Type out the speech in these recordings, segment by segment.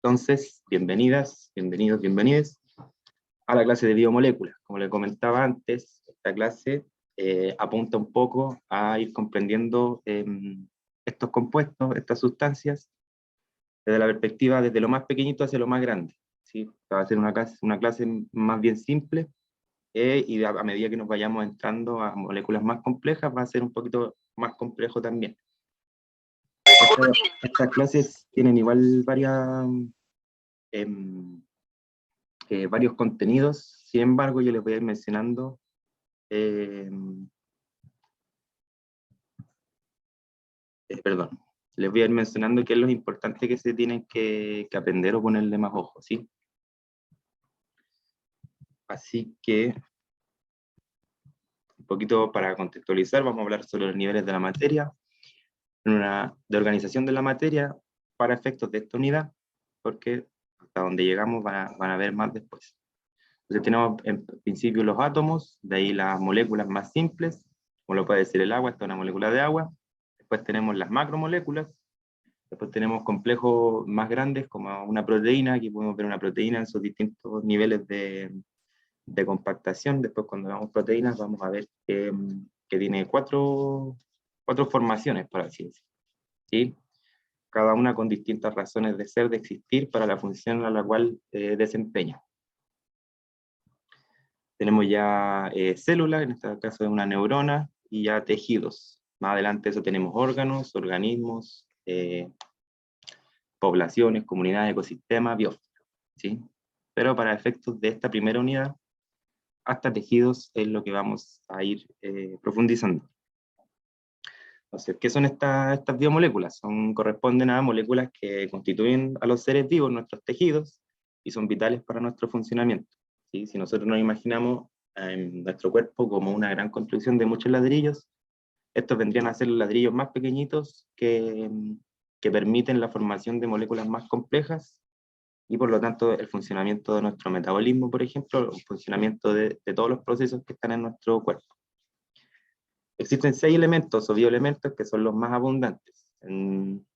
Entonces, bienvenidas, bienvenidos, bienvenides a la clase de biomoléculas. Como les comentaba antes, esta clase apunta un poco a ir comprendiendo estos compuestos, estas sustancias, desde la perspectiva desde lo más pequeñito hacia lo más grande. ¿Sí? Va a ser una clase más bien simple, y a medida que nos vayamos entrando a moléculas más complejas, va a ser un poquito más complejo también. Estas clases tienen igual varios contenidos. Sin embargo, yo les voy a ir mencionando les voy a ir mencionando qué es lo importante que se tienen que aprender o ponerle más ojo, ¿sí? Así que, un poquito para contextualizar, vamos a hablar sobre los niveles de la materia, de organización de la materia para efectos de esta unidad, porque hasta donde llegamos van a ver más después. Entonces tenemos en principio los átomos, de ahí las moléculas más simples, como lo puede decir el agua, esta es una molécula de agua. Después tenemos las macromoléculas, después tenemos complejos más grandes como una proteína, aquí podemos ver una proteína en sus distintos niveles de compactación. Después cuando veamos proteínas vamos a ver que tiene cuatro formaciones, por así decirlo, ¿sí? Cada una con distintas razones de ser, de existir, para la función a la cual desempeña. Tenemos ya células, en este caso es una neurona, y ya tejidos. Más adelante eso tenemos órganos, organismos, poblaciones, comunidades, ecosistemas, biosfera, ¿sí? Pero para efectos de esta primera unidad, hasta tejidos es lo que vamos a ir profundizando. Entonces, ¿qué son estas biomoléculas? Corresponden a moléculas que constituyen a los seres vivos, nuestros tejidos, y son vitales para nuestro funcionamiento, ¿sí? Si nosotros nos imaginamos nuestro cuerpo como una gran construcción de muchos ladrillos, estos vendrían a ser los ladrillos más pequeñitos que permiten la formación de moléculas más complejas, y por lo tanto el funcionamiento de nuestro metabolismo, por ejemplo, el funcionamiento de todos los procesos que están en nuestro cuerpo. Existen 6 elementos o bioelementos que son los más abundantes. En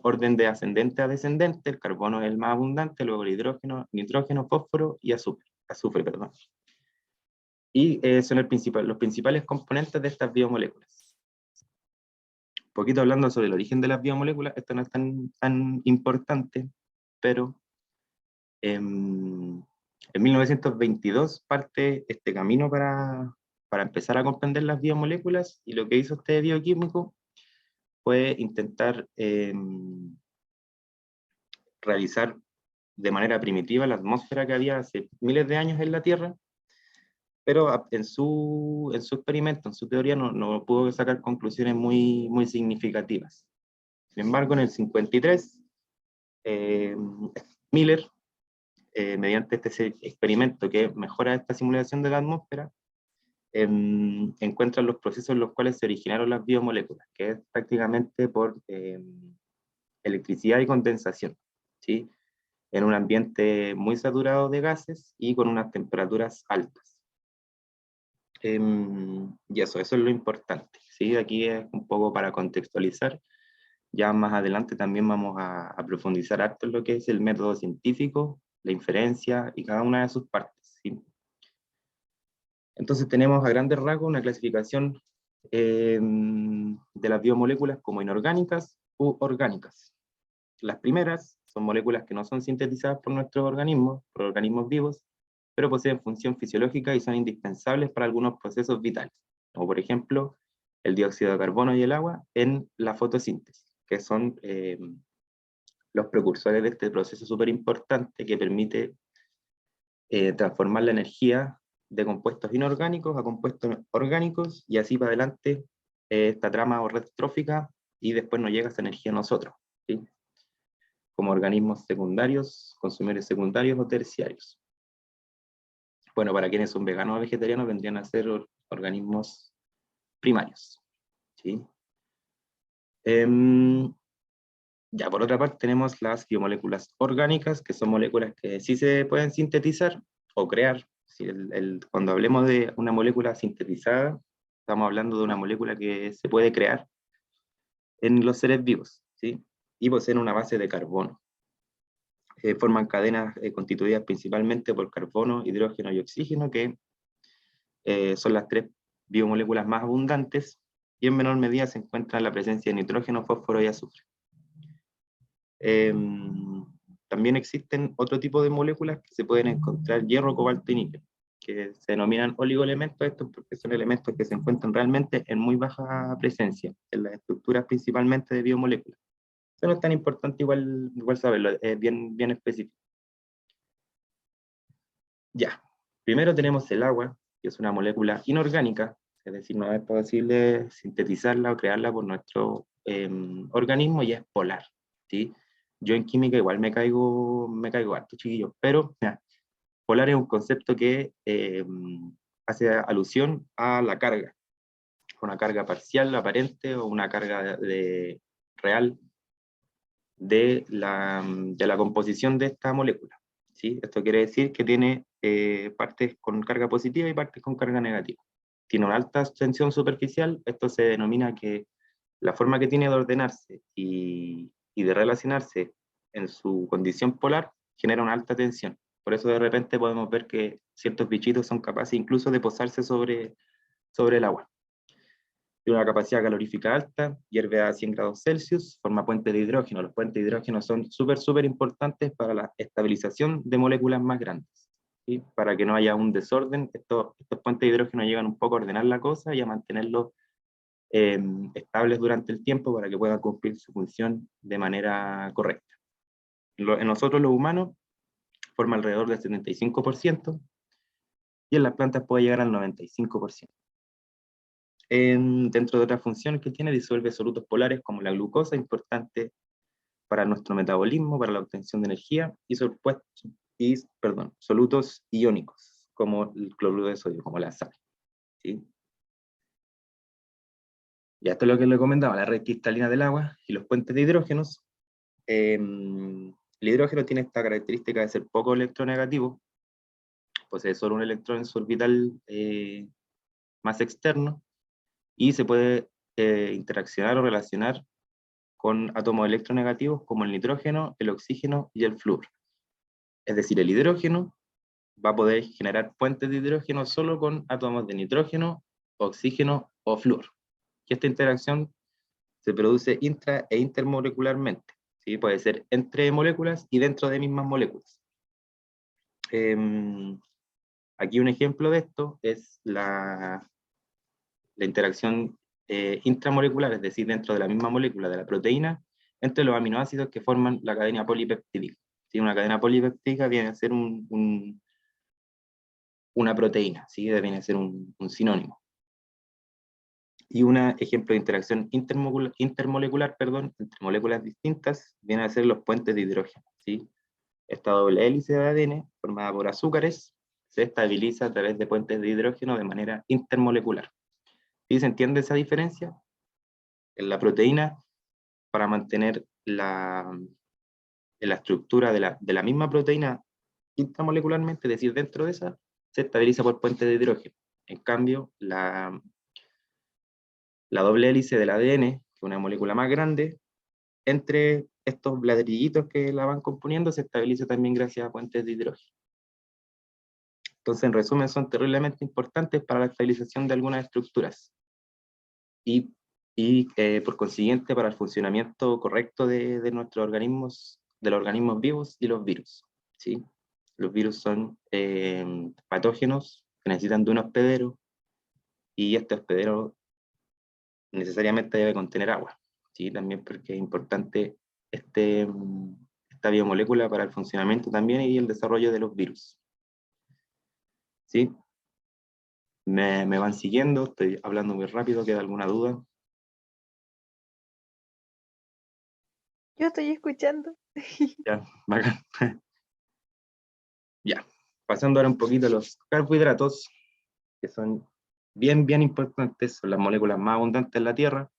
orden de ascendente a descendente, el carbono es el más abundante, luego el hidrógeno, nitrógeno, fósforo y azufre. Y son los principales componentes de estas biomoléculas. Un poquito hablando sobre el origen de las biomoléculas, esto no es tan importante, pero en 1922 parte este camino para empezar a comprender las biomoléculas, y lo que hizo este bioquímico fue intentar realizar de manera primitiva la atmósfera que había hace miles de años en la Tierra, pero en su experimento, en su teoría, no pudo sacar conclusiones muy significativas. Sin embargo, en el 53, Miller, mediante este experimento que mejora esta simulación de la atmósfera, encuentran los procesos en los cuales se originaron las biomoléculas, que es prácticamente por electricidad y condensación, ¿sí? En un ambiente muy saturado de gases y con unas temperaturas altas. Y eso es lo importante, ¿sí? Aquí es un poco para contextualizar. Ya más adelante también vamos a profundizar harto en lo que es el método científico, la inferencia y cada una de sus partes, ¿sí? Entonces tenemos a grandes rasgos una clasificación de las biomoléculas como inorgánicas u orgánicas. Las primeras son moléculas que no son sintetizadas por nuestros organismos, por organismos vivos, pero poseen función fisiológica y son indispensables para algunos procesos vitales, como por ejemplo el dióxido de carbono y el agua en la fotosíntesis, que son los precursores de este proceso súper importante que permite transformar la energía de compuestos inorgánicos a compuestos orgánicos, y así para adelante esta trama o red trófica, y después nos llega esta energía a nosotros, ¿sí? Como organismos secundarios, consumidores secundarios o terciarios. Bueno, para quienes son veganos o vegetarianos vendrían a ser organismos primarios, ¿sí? Ya, por otra parte tenemos las biomoléculas orgánicas, que son moléculas que sí se pueden sintetizar o crear. ¿Sí? Cuando hablemos de una molécula sintetizada, estamos hablando de una molécula que se puede crear en los seres vivos, ¿sí? Y poseen una base de carbono. forman cadenas constituidas principalmente por carbono, hidrógeno y oxígeno, que son las 3 biomoléculas más abundantes, y en menor medida se encuentra la presencia de nitrógeno, fósforo y azufre. También existen otro tipo de moléculas que se pueden encontrar: hierro, cobalto y níquel, que se denominan oligoelementos estos porque son elementos que se encuentran realmente en muy baja presencia en las estructuras principalmente de biomoléculas. Eso no es tan importante igual saberlo, es bien específico. Ya, primero tenemos el agua, que es una molécula inorgánica, es decir, no es posible sintetizarla o crearla por nuestro organismo, y es polar, ¿sí? Yo en química igual me caigo harto, chiquillos, pero polar es un concepto que hace alusión a la carga, una carga parcial, aparente, o una carga real de la composición de esta molécula, ¿sí? Esto quiere decir que tiene partes con carga positiva y partes con carga negativa. Tiene una alta tensión superficial. Esto se denomina que la forma que tiene de ordenarse y de relacionarse en su condición polar genera una alta tensión. Por eso de repente podemos ver que ciertos bichitos son capaces incluso de posarse sobre el agua. Tiene una capacidad calorífica alta, hierve a 100 grados Celsius, forma puentes de hidrógeno. Los puentes de hidrógeno son súper importantes para la estabilización de moléculas más grandes, ¿sí? Para que no haya un desorden, estos puentes de hidrógeno llegan un poco a ordenar la cosa y a mantenerlos estables durante el tiempo para que puedan cumplir su función de manera correcta. En nosotros los humanos forma alrededor del 75%, y en las plantas puede llegar al 95%. Dentro de otras funciones que tiene, disuelve solutos polares como la glucosa, importante para nuestro metabolismo, para la obtención de energía, y solutos iónicos, como el cloruro de sodio, como la sal, ¿sí? Ya esto es lo que le comentaba, la red cristalina del agua y los puentes de hidrógenos. El hidrógeno tiene esta característica de ser poco electronegativo, posee solo un electrón en su orbital más externo, y se puede interaccionar o relacionar con átomos electronegativos como el nitrógeno, el oxígeno y el flúor. Es decir, el hidrógeno va a poder generar puentes de hidrógeno solo con átomos de nitrógeno, oxígeno o flúor. Y esta interacción se produce intra e intermolecularmente, ¿sí? Puede ser entre moléculas y dentro de mismas moléculas. Aquí un ejemplo de esto es la interacción intramolecular, es decir, dentro de la misma molécula de la proteína, entre los aminoácidos que forman la cadena polipeptídica. ¿Sí? Una cadena polipeptídica viene a ser una proteína, ¿sí? Viene a ser un sinónimo. Y un ejemplo de interacción intermolecular, entre moléculas distintas, viene a ser los puentes de hidrógeno, ¿sí? Esta doble hélice de ADN, formada por azúcares, se estabiliza a través de puentes de hidrógeno de manera intermolecular. ¿Sí se entiende esa diferencia? En la proteína, para mantener la estructura de la misma proteína intramolecularmente, es decir, dentro de esa, se estabiliza por puentes de hidrógeno. En cambio, la doble hélice del ADN, que es una molécula más grande, entre estos ladrillitos que la van componiendo, se estabiliza también gracias a puentes de hidrógeno. Entonces, en resumen, son terriblemente importantes para la estabilización de algunas estructuras y por consiguiente para el funcionamiento correcto de nuestros organismos, de los organismos vivos y los virus, ¿sí? Los virus son patógenos que necesitan de un hospedero, y este hospedero necesariamente debe contener agua, ¿sí? También porque es importante esta biomolécula para el funcionamiento también y el desarrollo de los virus, ¿sí? Me van siguiendo, estoy hablando muy rápido, ¿queda alguna duda? Yo estoy escuchando. Ya, bacán. Ya, pasando ahora un poquito a los carbohidratos, que son bien importantes, son las moléculas más abundantes en la Tierra,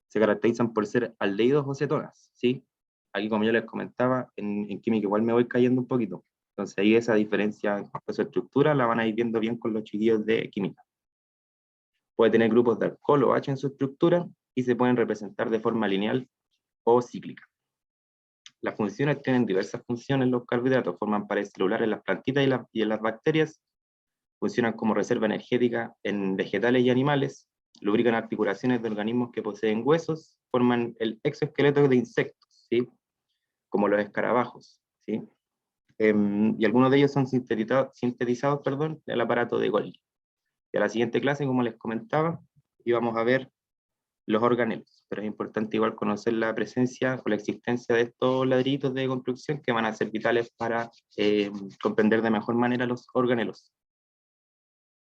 se caracterizan por ser aldehídos o cetonas, ¿sí? Aquí, como yo les comentaba, en química igual me voy cayendo un poquito, entonces ahí esa diferencia en cuanto a su estructura la van a ir viendo bien con los chiquillos de química. Puede tener grupos de alcohol o H en su estructura, y se pueden representar de forma lineal o cíclica. Las funciones tienen diversas funciones, los carbohidratos forman paredes celulares en las plantitas y en las bacterias, funcionan como reserva energética en vegetales y animales, lubrican articulaciones de organismos que poseen huesos, forman el exoesqueleto de insectos, ¿sí? Como los escarabajos, ¿sí? Y algunos de ellos son sintetizados en el aparato de Golgi. Y a la siguiente clase, como les comentaba, íbamos a ver los organelos, pero es importante igual conocer la presencia o la existencia de estos ladrillitos de construcción que van a ser vitales para comprender de mejor manera los organelos.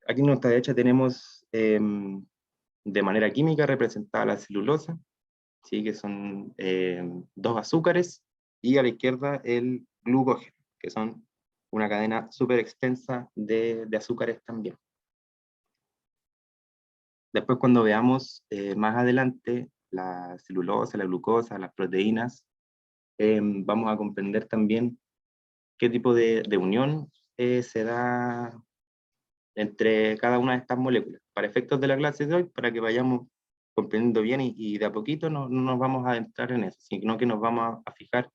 Aquí en nuestra derecha tenemos de manera química representada la celulosa, ¿sí? Que son dos azúcares, y a la izquierda el glucógeno, que son una cadena súper extensa de azúcares también. Después, cuando veamos más adelante la celulosa, la glucosa, las proteínas, vamos a comprender también qué tipo de unión se da entre cada una de estas moléculas. Para efectos de la clase de hoy, para que vayamos comprendiendo bien y de a poquito no nos vamos a adentrar en eso, sino que nos vamos a fijar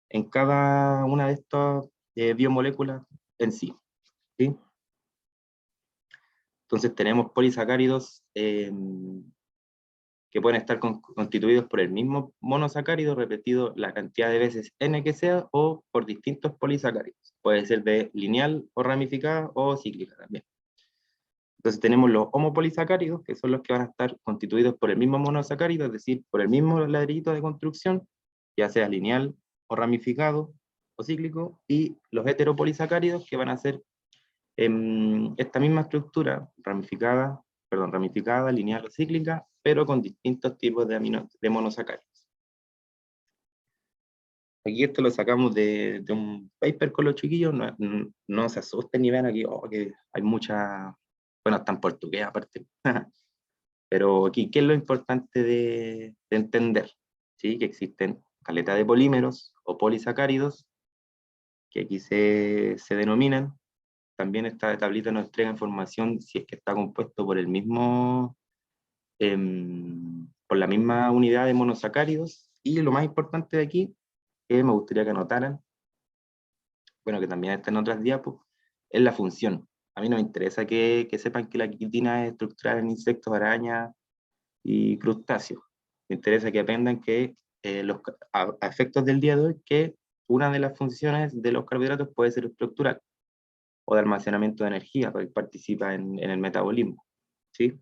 en cada una de estas biomoléculas en sí, ¿sí? Entonces tenemos polisacáridos que pueden estar constituidos por el mismo monosacárido repetido la cantidad de veces n que sea, o por distintos polisacáridos. Puede ser de lineal o ramificada o cíclica también. Entonces tenemos los homopolisacáridos, que son los que van a estar constituidos por el mismo monosacárido, es decir, por el mismo ladrillito de construcción, ya sea lineal o ramificado o cíclico, y los heteropolisacáridos, que van a ser esta misma estructura ramificada, lineal o cíclica, pero con distintos tipos de monosacáridos. Aquí esto lo sacamos de un paper con los chiquillos, no se asusten ni vean aquí, que hay mucha, bueno, está en portugués aparte, pero aquí, ¿qué es lo importante de entender? ¿Sí? Que existen caleta de polímeros o polisacáridos, que aquí se denominan. También esta tablita nos entrega información si es que está compuesto por el mismo, por la misma unidad de monosacáridos, y lo más importante de aquí, que me gustaría que anotaran, bueno, que también está en otras diapos, es la función. A mí no me interesa que sepan que la quitina es estructural en insectos, arañas y crustáceos. Me interesa que aprendan que a efectos del día de hoy, que una de las funciones de los carbohidratos puede ser estructural o de almacenamiento de energía, porque participa en el metabolismo, ¿sí?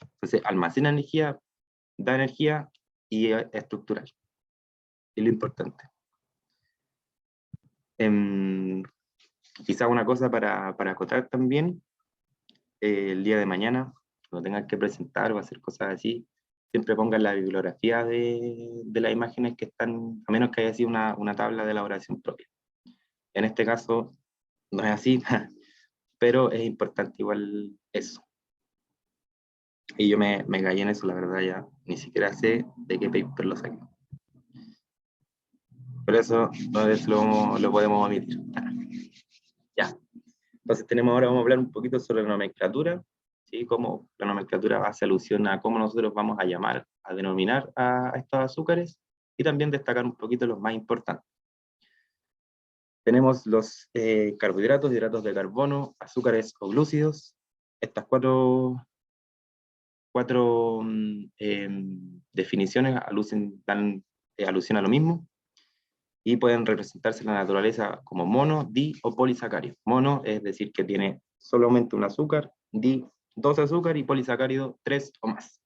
Entonces, almacena energía, da energía y es estructural. Es lo importante. Quizá una cosa para acotar también, el día de mañana, cuando tengan que presentar o hacer cosas así, siempre pongan la bibliografía de las imágenes que están, a menos que haya sido una tabla de elaboración propia. En este caso, no es así, pero es importante igual eso. Y yo me callé en eso, la verdad, ya ni siquiera sé de qué paper lo saqué. Por eso lo podemos omitir. Ya. Entonces vamos a hablar un poquito sobre la nomenclatura, ¿sí? Cómo la nomenclatura hace alusión a cómo nosotros vamos a llamar, a denominar a estos azúcares, y también destacar un poquito los más importantes. Tenemos los carbohidratos, hidratos de carbono, azúcares o glúcidos. Estas cuatro definiciones dan alusión a lo mismo, y pueden representarse en la naturaleza como mono, di o polisacárido. Mono es decir que tiene solamente un azúcar, di 2 azúcares, y polisacárido 3 o más.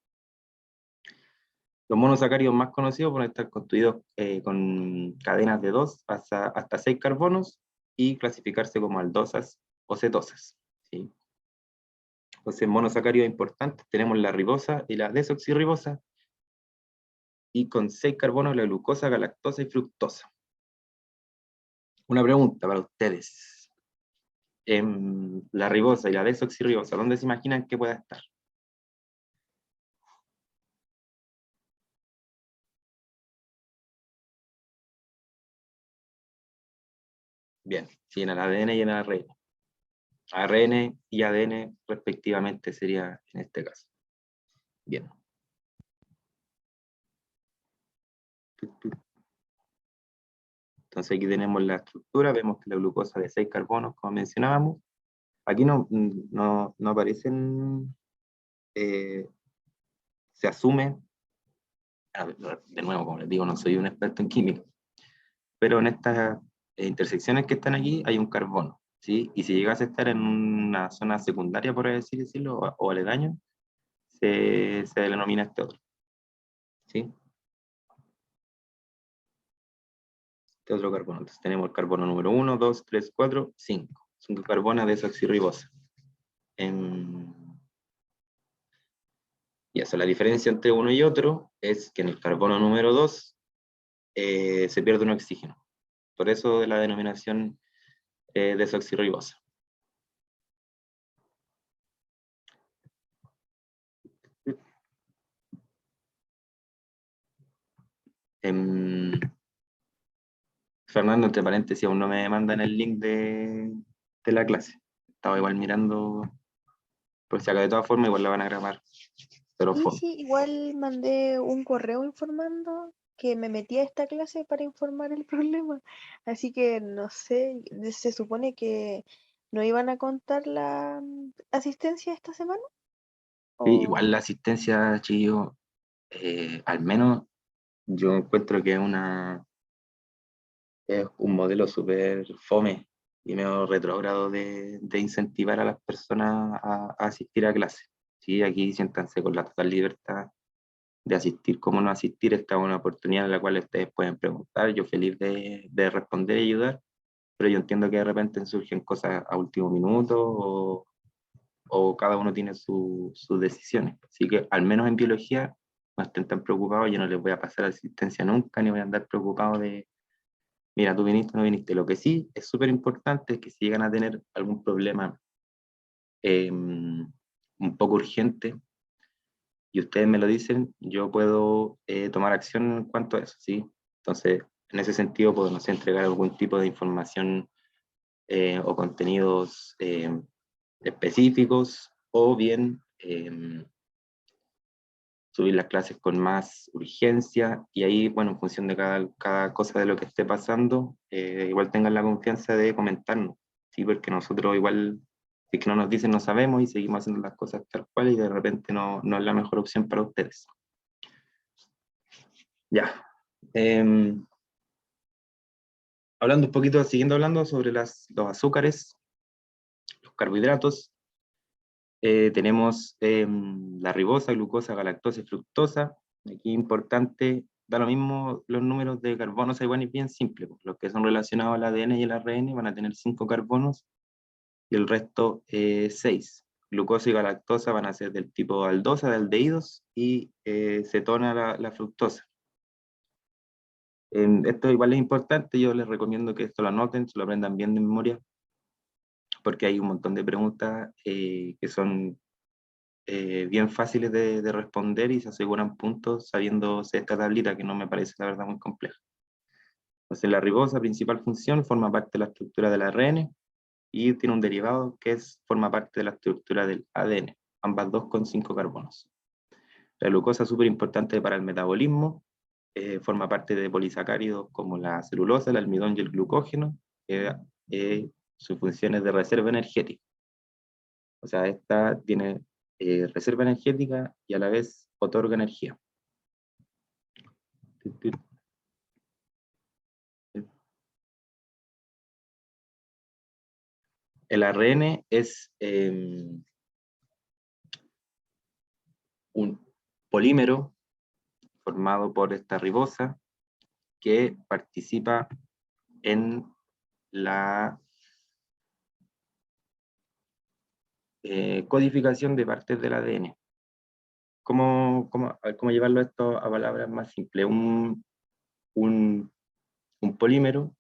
Los monosacáridos más conocidos pueden estar constituidos con cadenas de 2 hasta 6 carbonos y clasificarse como aldosas o cetosas, ¿sí? Entonces, monosacáridos importantes tenemos la ribosa y la desoxirribosa, y con 6 carbonos la glucosa, galactosa y fructosa. Una pregunta para ustedes. La ribosa y la desoxirribosa, ¿dónde se imaginan que pueda estar? Bien, sí, en el ADN y en el ARN. ARN y ADN respectivamente sería en este caso. Bien. Entonces aquí tenemos la estructura, vemos que la glucosa de 6 carbonos, como mencionábamos. Aquí no aparecen, se asume, de nuevo, como les digo, no soy un experto en química, pero en estas intersecciones que están aquí hay un carbono, ¿sí? Y si llegase a estar en una zona secundaria, por así decirlo, o aledaño, se denomina este otro, ¿sí? Este otro carbono. Entonces tenemos el carbono número 1, 2, 3, 4, 5. 5 carbonas de desoxirribosa. Y eso, la diferencia entre uno y otro es que en el carbono número 2 se pierde un oxígeno. Por eso de la denominación desoxirribosa. Fernando, entre paréntesis, aún no me mandan el link de la clase. Estaba igual mirando, por si acá de todas formas igual la van a grabar, pero Y fue. sí, igual mandé un correo informando que me metí a esta clase para informar el problema. Así que no sé, se supone que no iban a contar la asistencia esta semana. Sí, igual O la asistencia, chillo, al menos yo encuentro que es un modelo súper fome y medio retrógrado de incentivar a las personas a asistir a clases. Sí, aquí siéntanse con la total libertad de asistir como no asistir. Esta es una oportunidad en la cual ustedes pueden preguntar, yo feliz de responder y ayudar, pero yo entiendo que de repente surgen cosas a último minuto o cada uno tiene sus decisiones. Así que al menos en biología no estén tan preocupados, yo no les voy a pasar asistencia nunca, ni voy a andar preocupado de, mira, tú viniste o no viniste. Lo que sí es súper importante es que si llegan a tener algún problema un poco urgente, y ustedes me lo dicen, yo puedo tomar acción en cuanto a eso, ¿sí? Entonces, en ese sentido, puedo, no sé, entregar algún tipo de información o contenidos específicos, o bien subir las clases con más urgencia, y ahí, bueno, en función de cada cosa de lo que esté pasando, igual tengan la confianza de comentarnos, ¿sí? Porque nosotros igual, si es que no nos dicen, no sabemos y seguimos haciendo las cosas tal cual y de repente no es la mejor opción para ustedes. Ya. Hablando un poquito, siguiendo hablando sobre los azúcares, los carbohidratos, tenemos la ribosa, glucosa, galactosa y fructosa. Aquí importante, da lo mismo los números de carbonos, igual y bien simple. Los que son relacionados al ADN y el ARN van a tener 5 carbonos y el resto 6. Glucosa y galactosa van a ser del tipo aldosa, de aldehídos, y cetona la fructosa. Esto igual es importante, yo les recomiendo que esto lo anoten, se lo aprendan bien de memoria, porque hay un montón de preguntas que son bien fáciles de responder y se aseguran puntos sabiéndose esta tablita que no me parece la verdad muy compleja. Entonces la ribosa, principal función, forma parte de la estructura del ARN y tiene un derivado que forma parte de la estructura del ADN, ambas dos con 5 carbonos. La glucosa es súper importante para el metabolismo, forma parte de polisacáridos como la celulosa, el almidón y el glucógeno. Su función es de reserva energética. O sea, esta tiene reserva energética y a la vez otorga energía. El ARN es un polímero formado por esta ribosa que participa en la codificación de partes del ADN. ¿Cómo llevarlo esto a palabras más simples? Un polímero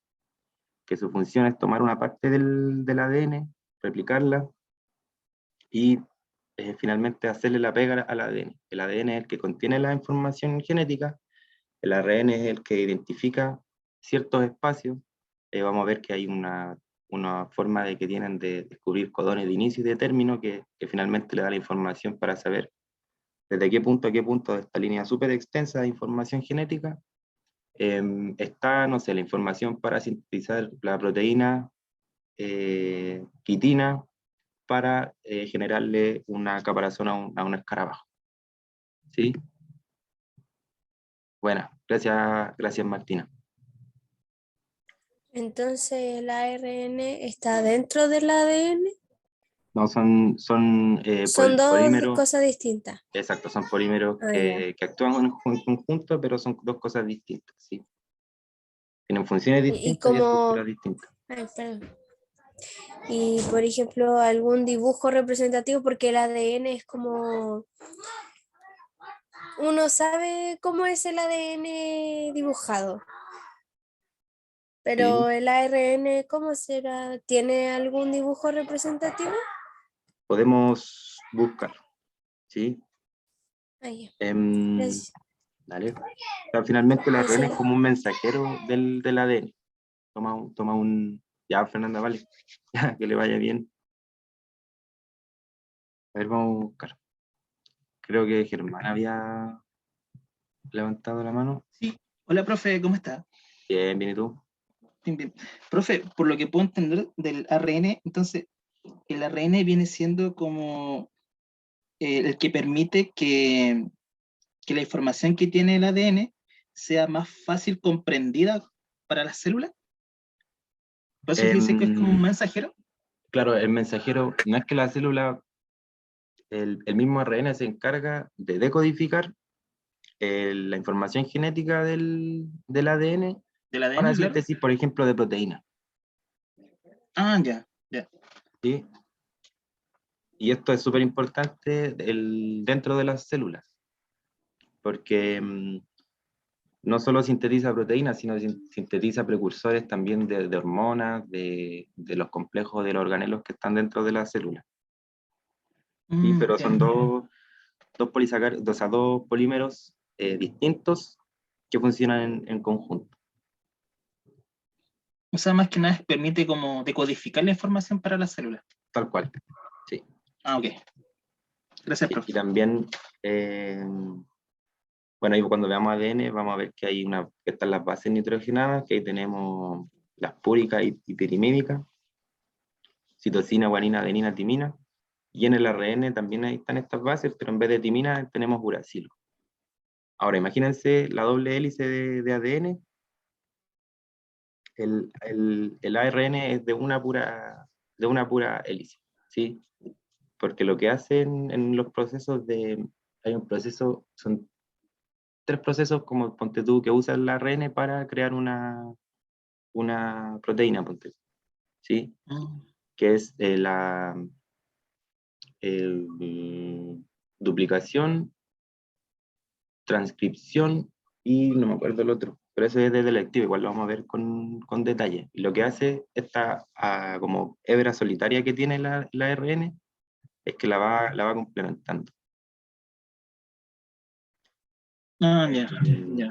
que su función es tomar una parte del ADN, replicarla y finalmente hacerle la pega al ADN. El ADN es el que contiene la información genética, el ARN es el que identifica ciertos espacios. Vamos a ver que hay una forma de que tienen de descubrir codones de inicio y de término que finalmente le da la información para saber desde qué punto a qué punto de esta línea súper extensa de información genética está, no sé, la información para sintetizar la proteína quitina para generarle una caparazón a un escarabajo. ¿Sí? Bueno, gracias Martina. Entonces, ¿el ARN está dentro del ADN? No, son Son dos polímeros. cosas distintas. Exacto, son polímeros Ah, que actúan en conjunto, pero son dos cosas distintas, ¿sí? Tienen funciones Y distintas y como, estructuras distintas. ay, perdón. Y por ejemplo, algún dibujo representativo, porque el ADN es como, uno sabe cómo es el ADN dibujado, ¿Sí? pero el ARN, ¿cómo será? ¿Tiene algún dibujo representativo? Podemos buscar, ¿sí? Ay, Em, gracias. Dale. O sea, finalmente el ARN es Gracias. como un mensajero del ADN. Toma un... Ya, Fernanda, vale. Ya, que le vaya bien. A ver, vamos a buscar. Creo que Germán había levantado la mano. Sí, hola profe, ¿cómo está? Bien, bien, ¿y tú? Bien, bien. Profe, por lo que puedo entender del ARN, entonces el ARN viene siendo como el que permite que la información que tiene el ADN sea más fácil comprendida para las células. Por eso se dice que es como un mensajero. Claro, el mensajero, no es que la célula, el mismo ARN se encarga de decodificar la información genética del ADN Del para ADN, claro. síntesis, por ejemplo, de proteínas. Ah, ya, ya. ¿Sí? Y esto es súper importante dentro de las células, porque no solo sintetiza proteínas, sino sintetiza precursores también de hormonas, de los complejos de los organelos que están dentro de la célula. ¿Sí? Pero Ya. son o sea, dos polímeros distintos que funcionan en conjunto. O sea, más que nada permite como decodificar la información para las células. Tal cual. Sí. Ah, ok. Gracias, Sí, profe. y también, bueno, ahí cuando veamos ADN, vamos a ver que que están las bases nitrogenadas, que ahí tenemos las púricas y pirimídicas, citosina, guanina, adenina, timina, y en el ARN también ahí están estas bases, pero en vez de timina tenemos uracilo. Ahora, imagínense la doble hélice de ADN, el ARN es de una pura hélice, ¿sí? Porque lo que hacen en los procesos hay un proceso, son tres procesos como ponte tú que usa el ARN para crear una proteína, ponte tú, ¿sí? Que es la duplicación, transcripción y no me acuerdo el otro, pero ese es de selectivo, igual lo vamos a ver con detalle. Y lo que hace esta como hebra solitaria que tiene la ARN es que la va complementando. Ah, ya, ya.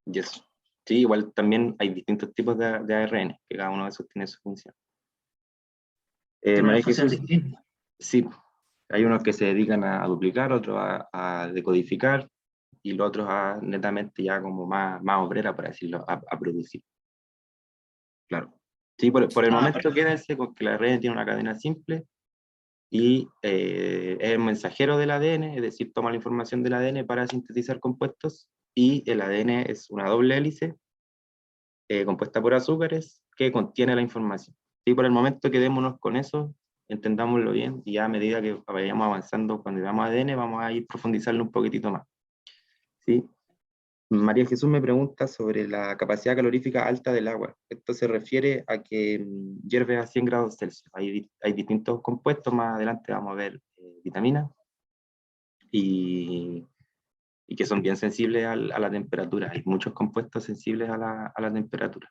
Y eso. Sí, igual también hay distintos tipos de ARN, que cada uno de esos tiene su función. Tiene una María función Jesús, distinta. sí, hay unos que se dedican a duplicar, otros a decodificar, y los otros netamente ya como más obrera, por decirlo, a producir. Claro. Sí, por el Ah, momento perfecto. quédense con que la ARN tiene una cadena simple y es el mensajero del ADN, es decir, toma la información del ADN para sintetizar compuestos, y el ADN es una doble hélice compuesta por azúcares que contiene la información. Sí, por el momento quedémonos con eso, entendámoslo bien, y ya a medida que vayamos avanzando, cuando veamos ADN, vamos a ir profundizarlo un poquitito más. ¿Sí? María Jesús me pregunta sobre la capacidad calorífica alta del agua. Esto se refiere a que hierve a 100 grados Celsius. Hay distintos compuestos, más adelante vamos a ver vitaminas, y que son bien sensibles a la temperatura. Hay muchos compuestos sensibles a la temperatura.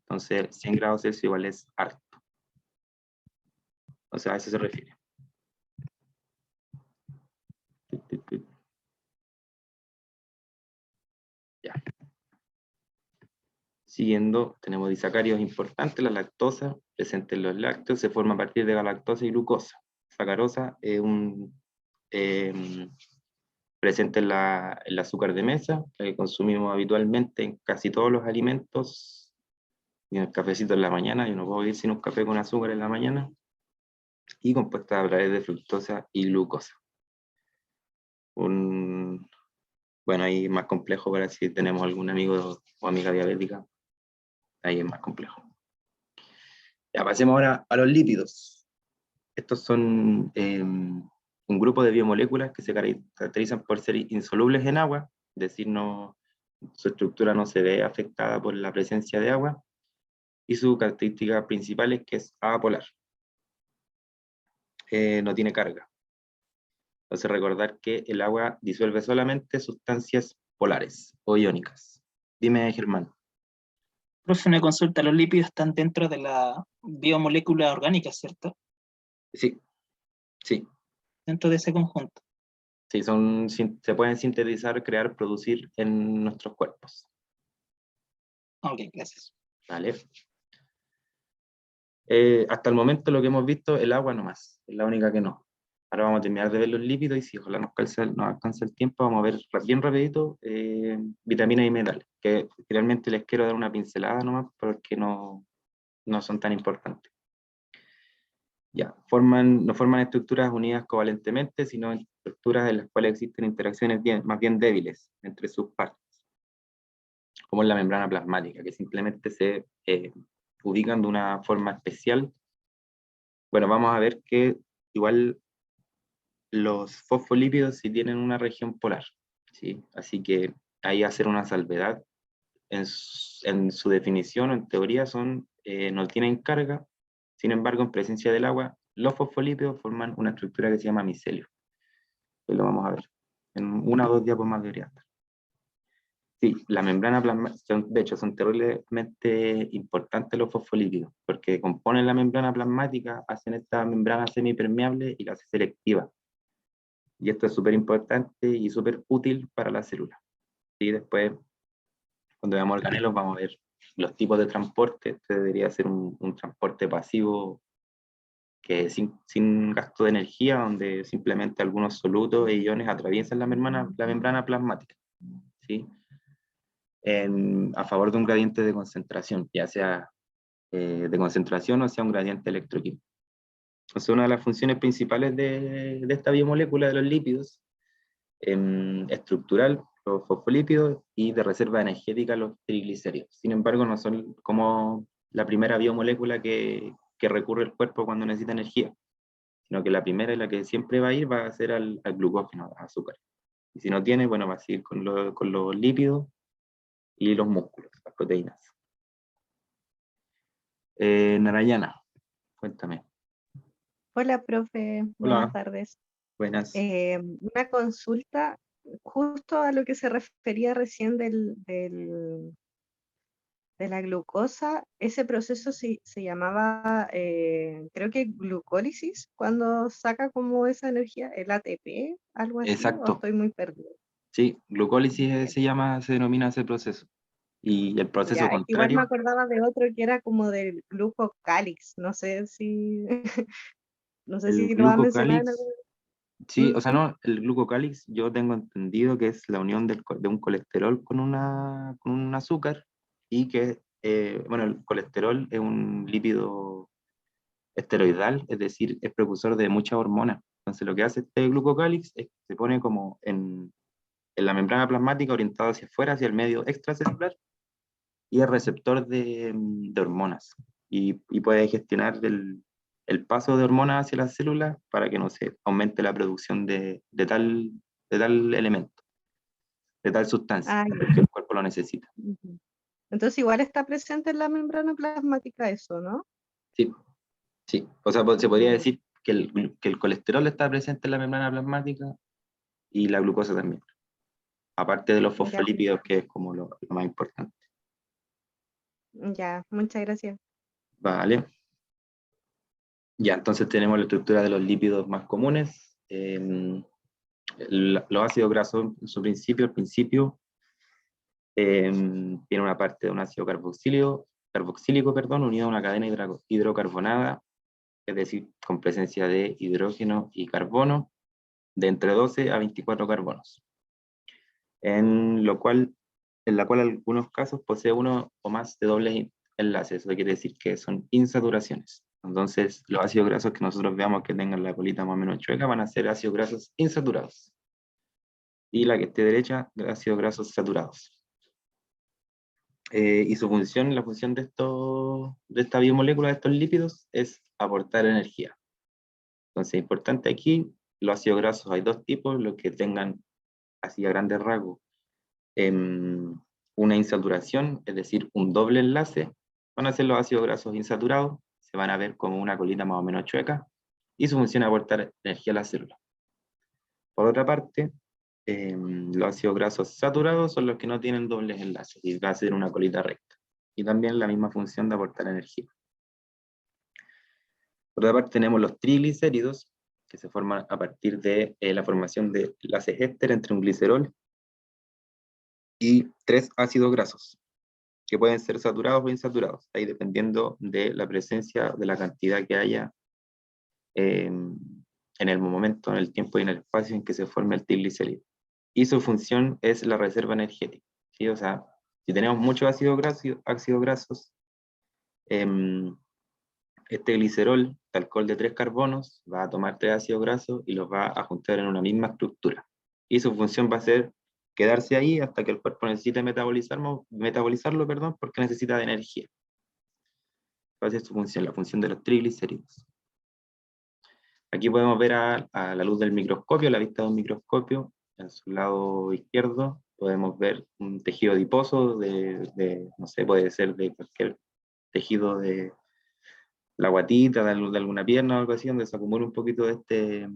Entonces, 100 grados Celsius igual es harto. O sea, a eso se refiere. Ya. Siguiendo, tenemos disacáridos importantes, la lactosa, presente en los lácteos, se forma a partir de galactosa y glucosa. Sacarosa es presente en el azúcar de mesa, que consumimos habitualmente en casi todos los alimentos, y en el cafecito en la mañana. Yo no puedo vivir sin un café con azúcar en la mañana, y compuesta a través de fructosa y glucosa. Bueno, ahí es más complejo para si tenemos algún amigo o amiga diabética, ahí es más complejo. Ya, pasemos ahora a los lípidos. Estos son un grupo de biomoléculas que se caracterizan por ser insolubles en agua, es decir, su estructura no se ve afectada por la presencia de agua, y su característica principal es que es apolar. No tiene carga. Entonces recordar que el agua disuelve solamente sustancias polares o iónicas. Dime, Germán. Profe, una consulta, los lípidos están dentro de la biomolécula orgánica, ¿cierto? Sí, sí. Dentro de ese conjunto. Sí, se pueden sintetizar, crear, producir en nuestros cuerpos. Ok, gracias. ¿Vale? Hasta el momento lo que hemos visto, el agua nomás, es la única que no. Ahora vamos a terminar de ver los lípidos y si ojalá nos alcanza el tiempo, vamos a ver bien rapidito vitaminas y minerales, que finalmente les quiero dar una pincelada nomás porque no son tan importantes. Ya, no forman estructuras unidas covalentemente, sino estructuras en las cuales existen interacciones más bien débiles entre sus partes, como en la membrana plasmática, que simplemente se ubican de una forma especial. Bueno, vamos a ver que igual los fosfolípidos sí tienen una región polar, ¿sí? Así que ahí hacer una salvedad. En su definición o en teoría no tienen carga, sin embargo en presencia del agua los fosfolípidos forman una estructura que se llama micelio. Que lo vamos a ver. En una o dos diapositivas más debería estar. Sí, la membrana plasmática, de hecho son terriblemente importantes los fosfolípidos, porque componen la membrana plasmática, hacen esta membrana semipermeable y la hacen selectiva. Y esto es súper importante y súper útil para la célula. Y después, cuando veamos organelos, vamos a ver los tipos de transporte. Este debería ser un transporte pasivo que sin gasto de energía, donde simplemente algunos solutos e iones atraviesan la membrana plasmática, ¿sí? A favor de un gradiente de concentración, ya sea de concentración o sea un gradiente electroquímico. Entonces, una de las funciones principales de esta biomolécula de los lípidos, estructural, los fosfolípidos, y de reserva energética, los triglicéridos. Sin embargo, no son como la primera biomolécula que recurre el cuerpo cuando necesita energía, sino que la primera y la que siempre va a ir va a ser al glucógeno, al azúcar. Y si no tiene, bueno, va a seguir con los lípidos y los músculos, las proteínas. Narayana, cuéntame. Hola, profe. Buenas Hola. tardes. Buenas. Una consulta justo a lo que se refería recién de la glucosa. Ese proceso se llamaba, creo que glucólisis, cuando saca como esa energía, el ATP, algo así, o Exacto. estoy muy perdida. Sí, glucólisis se denomina ese proceso. Y el proceso Ya, es que igual me contrario, acordaba de otro que era como del glucocálix, no sé si, no sé el si lo va a mencionar en glucocálix, algún... sí, o sea, Ujú. no, el glucocálix yo tengo entendido que es la unión de un colesterol con un azúcar, y que, bueno, el colesterol es un lípido esteroidal, es decir, es precursor de muchas hormonas. Entonces lo que hace este glucocálix es que se pone como en la membrana plasmática orientado hacia afuera, hacia el medio extracelular, y es receptor de hormonas, y puede gestionar el paso de hormonas hacia las células para que no se aumente la producción de tal elemento, de tal sustancia, Ah, ya. porque el cuerpo lo necesita. Ujú. Entonces igual está presente en la membrana plasmática eso, ¿no? Sí, sí. O sea, se podría Mm, decir que el colesterol está presente en la membrana plasmática y la glucosa también, aparte de los ya, fosfolípidos, que es como lo más importante. ya, muchas gracias. Vale. Ya, entonces tenemos la estructura de los lípidos más comunes. Los ácidos grasos, en su principio, al principio, tiene una parte de un ácido carboxílico, unido a una cadena hidrocarbonada, es decir, con presencia de hidrógeno y carbono, de entre 12 a 24 carbonos. en la cual algunos casos posee uno o más de dobles enlaces. Eso quiere decir que son insaturaciones. Entonces, los ácidos grasos que nosotros veamos que tengan la colita más o menos chueca van a ser ácidos grasos insaturados. Y la que esté derecha, ácidos grasos saturados. Y su función, la función de esta biomolécula, de estos lípidos, es aportar energía. Entonces, importante aquí, los ácidos grasos hay dos tipos, los que tengan, así a grandes rasgos, una insaturación, es decir, un doble enlace, van a ser los ácidos grasos insaturados, se van a ver como una colita más o menos chueca, y su función es aportar energía a la célula. Por otra parte, los ácidos grasos saturados son los que no tienen dobles enlaces, y va a ser una colita recta. Y también la misma función de aportar energía. Por otra parte tenemos los triglicéridos, que se forman a partir de la formación de enlaces éster entre un glicerol y 3 ácidos grasos, que pueden ser saturados o insaturados, ahí dependiendo de la presencia, de la cantidad que haya en el momento, en el tiempo y en el espacio en que se forme el triglicérido. Y su función es la reserva energética, ¿sí? O sea, si tenemos muchos ácidos grasos, este glicerol, este alcohol de 3 carbonos, va a tomar 3 ácidos grasos y los va a juntar en una misma estructura. Y su función va a ser quedarse ahí hasta que el cuerpo necesite metabolizarlo, porque necesita de energía. ¿Cuál es su función? La función de los triglicéridos. Aquí podemos ver a la luz del microscopio, a la vista de un microscopio, en su lado izquierdo podemos ver un tejido adiposo no sé, puede ser de cualquier tejido de la guatita, de alguna pierna o algo así, donde se acumula un poquito de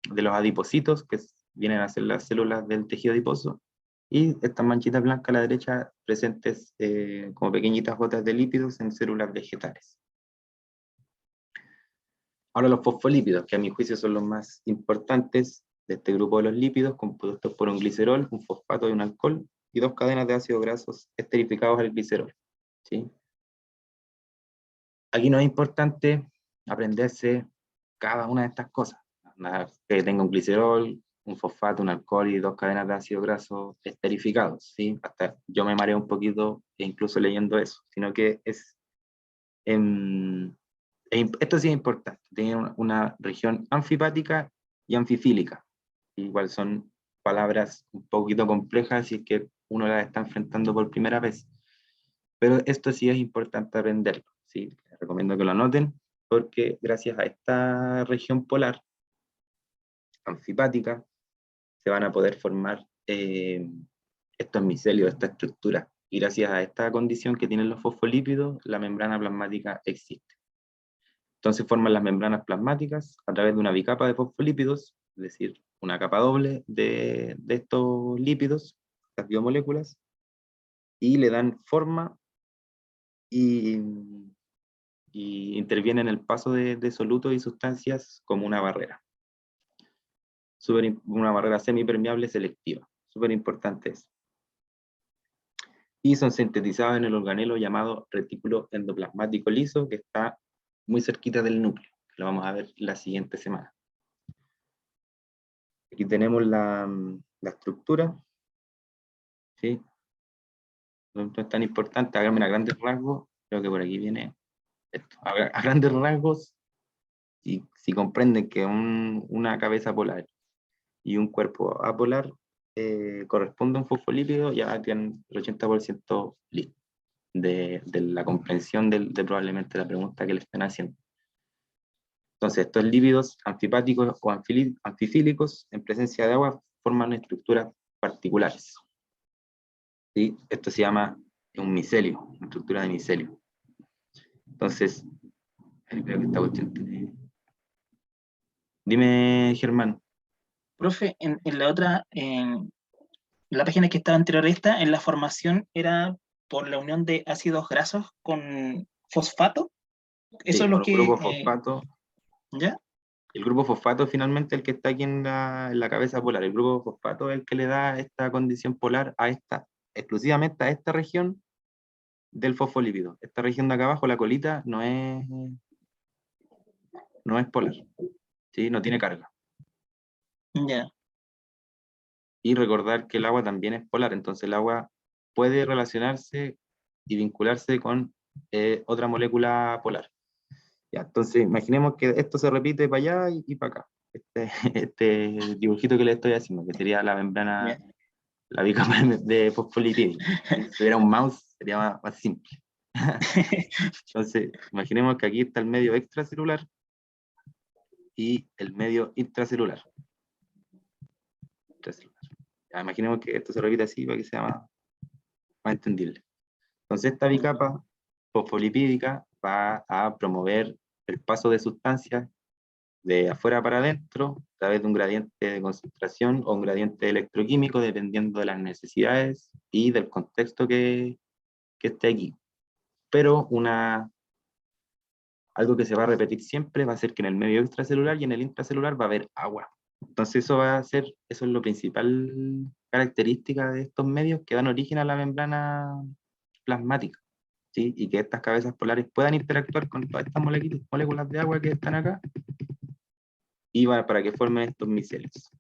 los adipocitos, que vienen a ser las células del tejido adiposo, y estas manchitas blancas a la derecha presentes como pequeñitas gotas de lípidos en células vegetales. Ahora los fosfolípidos, que a mi juicio son los más importantes de este grupo de los lípidos, compuestos por un glicerol, un fosfato y un alcohol, y 2 cadenas de ácidos grasos esterificados al glicerol, ¿sí? Aquí no es importante aprenderse cada una de estas cosas. Que tenga un glicerol, un fosfato, un alcohol y 2 cadenas de ácido graso esterificados, ¿sí? Hasta yo me mareo un poquito incluso leyendo eso, sino que esto sí es importante, tiene una región anfipática y anfifílica. Igual son palabras un poquito complejas si es que uno las está enfrentando por primera vez. Pero esto sí es importante aprenderlo, ¿sí? Les recomiendo que lo anoten, porque gracias a esta región polar anfipática se van a poder formar estos micelios, esta estructura. Y gracias a esta condición que tienen los fosfolípidos, la membrana plasmática existe. Entonces forman las membranas plasmáticas a través de una bicapa de fosfolípidos, es decir, una capa doble de estos lípidos, estas biomoléculas, y le dan forma y intervienen en el paso de solutos y sustancias como una barrera. Una barrera semipermeable selectiva. Súper importante eso. Y son sintetizados en el organelo llamado retículo endoplasmático liso, que está muy cerquita del núcleo. Lo vamos a ver la siguiente semana. Aquí tenemos la estructura. ¿Sí? No es tan importante, háganme a grandes rasgos. Creo que por aquí viene esto. A grandes rasgos, si comprenden que una cabeza polar y un cuerpo apolar corresponde a un fosfolípido, ya tienen el 80% listo de la comprensión de probablemente la pregunta que le estén haciendo. Entonces, estos lípidos anfipáticos o anfifílicos en presencia de agua forman estructuras particulares. ¿Sí? Esto se llama un micelio, una estructura de micelio. Entonces, creo que esta cuestión tiene... Dime, Germán. Profe, en la otra, en la página que estaba anterior a esta, en la formación era por la unión de ácidos grasos con fosfato. Eso Sí, es lo por que... grupo fosfato. ¿Ya? El grupo fosfato es finalmente el que está aquí en la cabeza polar. El grupo fosfato es el que le da esta condición polar exclusivamente a esta región del fosfolípido. Esta región de acá abajo, la colita, no es polar, ¿sí? No tiene carga. Ya. Y recordar que el agua también es polar, entonces el agua puede relacionarse y vincularse con otra molécula polar. Ya, entonces imaginemos que esto se repite para allá y para acá. Este dibujito que le estoy haciendo, que sería la membrana, Ya. la bicapa de fosfolipídica. Si tuviera un mouse sería más simple. Entonces, imaginemos que aquí está el medio extracelular y el medio intracelular. Ya, imaginemos que esto se repite así para que sea más entendible. Entonces, esta bicapa fosfolipídica va a promover el paso de sustancias de afuera para adentro a través de un gradiente de concentración o un gradiente electroquímico, dependiendo de las necesidades y del contexto que esté aquí. Pero algo que se va a repetir siempre va a ser que en el medio extracelular y en el intracelular va a haber agua. Entonces eso es lo principal característica de estos medios que dan origen a la membrana plasmática, ¿sí? Y que estas cabezas polares puedan interactuar con todas estas moléculas de agua que están acá y para que formen estos micelios.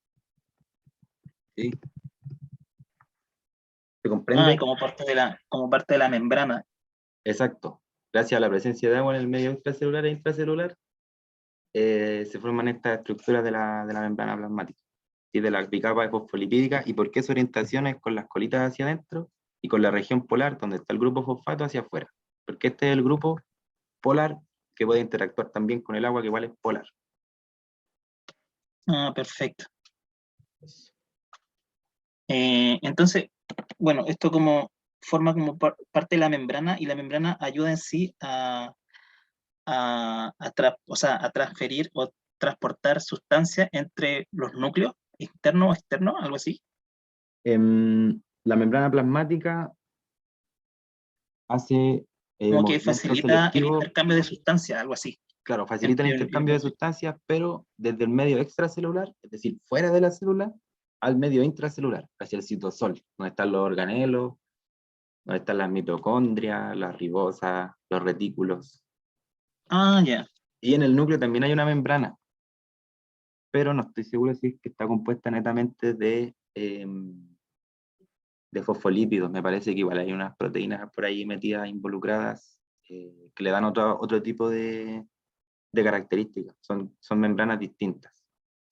¿Sí? ¿Se comprende? Y como parte de la membrana. Exacto. Gracias a la presencia de agua en el medio extracelular e intracelular, se forman estas estructuras de la membrana plasmática, ¿sí? De la bicapa fosfolipídica, y por qué su orientación es con las colitas hacia adentro y con la región polar, donde está el grupo fosfato, hacia afuera. Porque este es el grupo polar que puede interactuar también con el agua, que igual es polar. Perfecto. Entonces, bueno, esto como forma como parte de la membrana, y la membrana ayuda en sí a transferir o transportar sustancias entre los núcleos, interno o externo, algo así. La membrana plasmática hace Como que movimiento facilita el selectivo. intercambio de sustancias, algo así. Claro, facilita el intercambio de sustancias, pero desde el medio extracelular, es decir, fuera de la célula, al medio intracelular, hacia el citosol, donde están los organelos, donde están las mitocondrias, las ribosas, los retículos. Ya. Y en el núcleo también hay una membrana, pero no estoy seguro si es que está compuesta netamente de fosfolípidos. Me parece que igual hay unas proteínas por ahí metidas, involucradas, que le dan otro tipo de características. Son membranas distintas,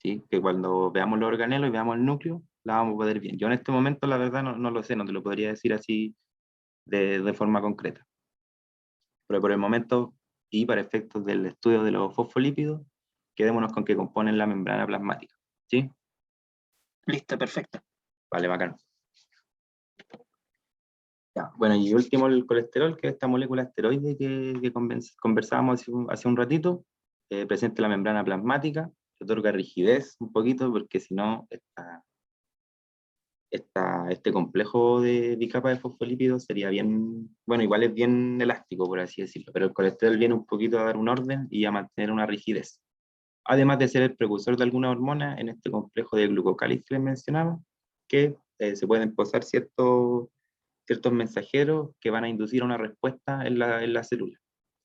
¿sí? Que cuando veamos los organelos y veamos el núcleo, la vamos a poder ver. Yo en este momento, la verdad, no lo sé, no te lo podría decir así de forma concreta. Pero por el momento, y para efectos del estudio de los fosfolípidos, quedémonos con que componen la membrana plasmática, ¿sí? Listo, perfecto. Vale, bacán. Ya, bueno, y último el colesterol, que es esta molécula esteroide que conversábamos hace un ratito, presente en la membrana plasmática, que otorga rigidez un poquito, porque si no, este complejo de bicapa de fosfolípidos sería bien, bueno, igual es bien elástico, por así decirlo, pero el colesterol viene un poquito a dar un orden y a mantener una rigidez. Además de ser el precursor de alguna hormona en este complejo de glucocáliz que les mencionaba, que se pueden posar ciertos mensajeros que van a inducir una respuesta en la célula,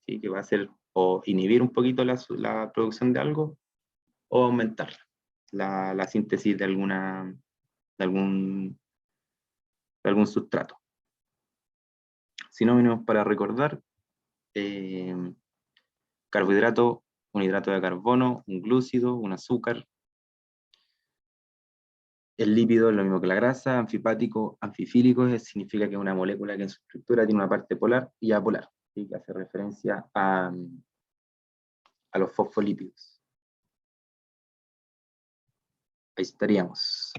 ¿sí? Que va a ser o inhibir un poquito la producción de algo o aumentar la síntesis de algún sustrato. Sinónimos para recordar: carbohidrato, un hidrato de carbono, un glúcido, un azúcar. El lípido es lo mismo que la grasa. Anfipático, anfifílico, significa que es una molécula que en su estructura tiene una parte polar y apolar, ¿sí? Que hace referencia a los fosfolípidos. Ahí estaríamos.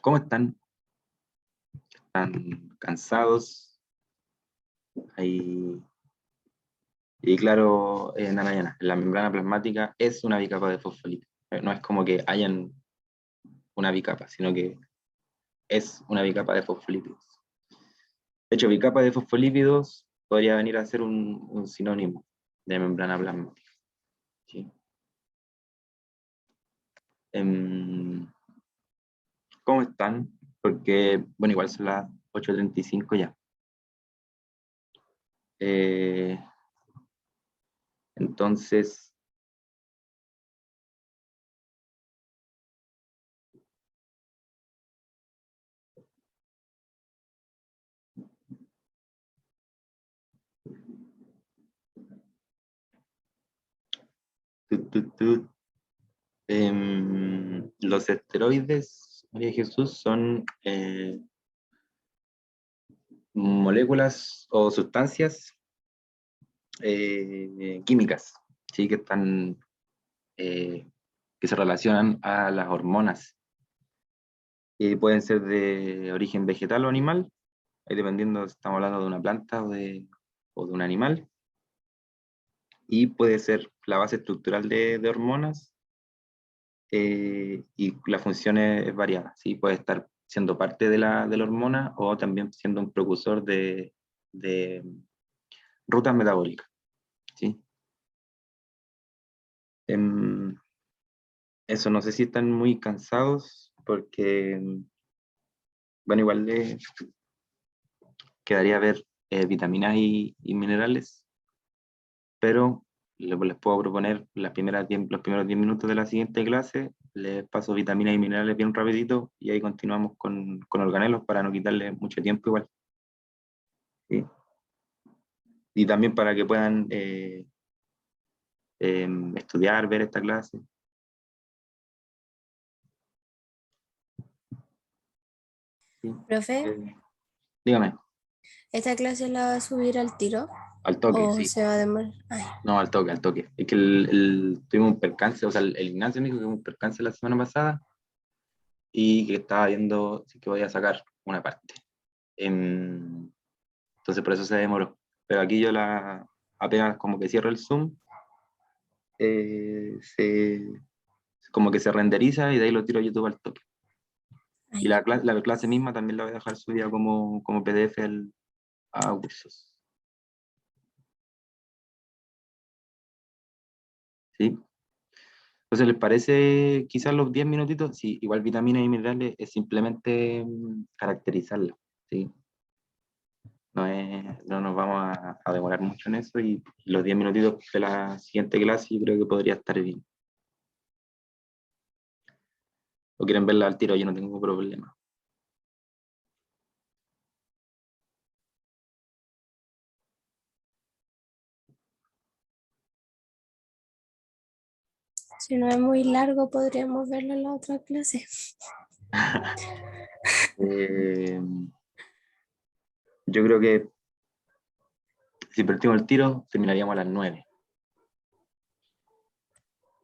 ¿Cómo están? ¿Están cansados? Ahí. Y claro, Nanayana, la membrana plasmática es una bicapa de fosfolípidos. No es como que hayan una bicapa, sino que es una bicapa de fosfolípidos. De hecho, bicapa de fosfolípidos podría venir a ser un sinónimo de membrana plasmática, ¿sí? ¿Cómo están? Porque, bueno, igual son las 8:35 ya. Entonces, Los esteroides, María Jesús, son moléculas o sustancias químicas, ¿sí? Que están que se relacionan a las hormonas. Pueden ser de origen vegetal o animal, ahí dependiendo si estamos hablando de una planta o de un animal. Y puede ser la base estructural de hormonas, y la función es variada, ¿sí? Puede estar siendo parte de la hormona o también siendo un precursor de rutas metabólicas, ¿sí? Eso, no sé si están muy cansados porque, bueno, igual quedaría ver vitaminas y minerales, pero les puedo proponer los primeros 10 minutos de la siguiente clase, les paso vitaminas y minerales bien rapidito y ahí continuamos con organelos para no quitarle mucho tiempo igual. ¿Sí? Y también para que puedan estudiar, ver esta clase. ¿Sí? Profe, Dígame, ¿esta clase la va a subir al tiro? al toque, ¿O sí. se va a demorar? Ay, No, al toque, al toque. Es que tuvimos un percance, o sea, el Ignacio me dijo que hubo un percance la semana pasada y que estaba viendo si que voy a sacar una parte. Entonces por eso se demoró. Pero aquí yo apenas como que cierro el Zoom, eh, se, como que se renderiza y de ahí lo tiro a YouTube al toque. Y ay. la clase misma también la voy a dejar subida como PDF a cursos. ¿Sí? Entonces, ¿les parece quizás los 10 minutitos? Sí, igual vitaminas y minerales es simplemente caracterizarlas, ¿sí? No nos vamos a demorar mucho en eso y los 10 minutitos de la siguiente clase yo creo que podría estar bien. O quieren verla al tiro, yo no tengo problema. Si no es muy largo, podríamos verlo en la otra clase. Eh, yo creo que si partimos el tiro, terminaríamos a las 9.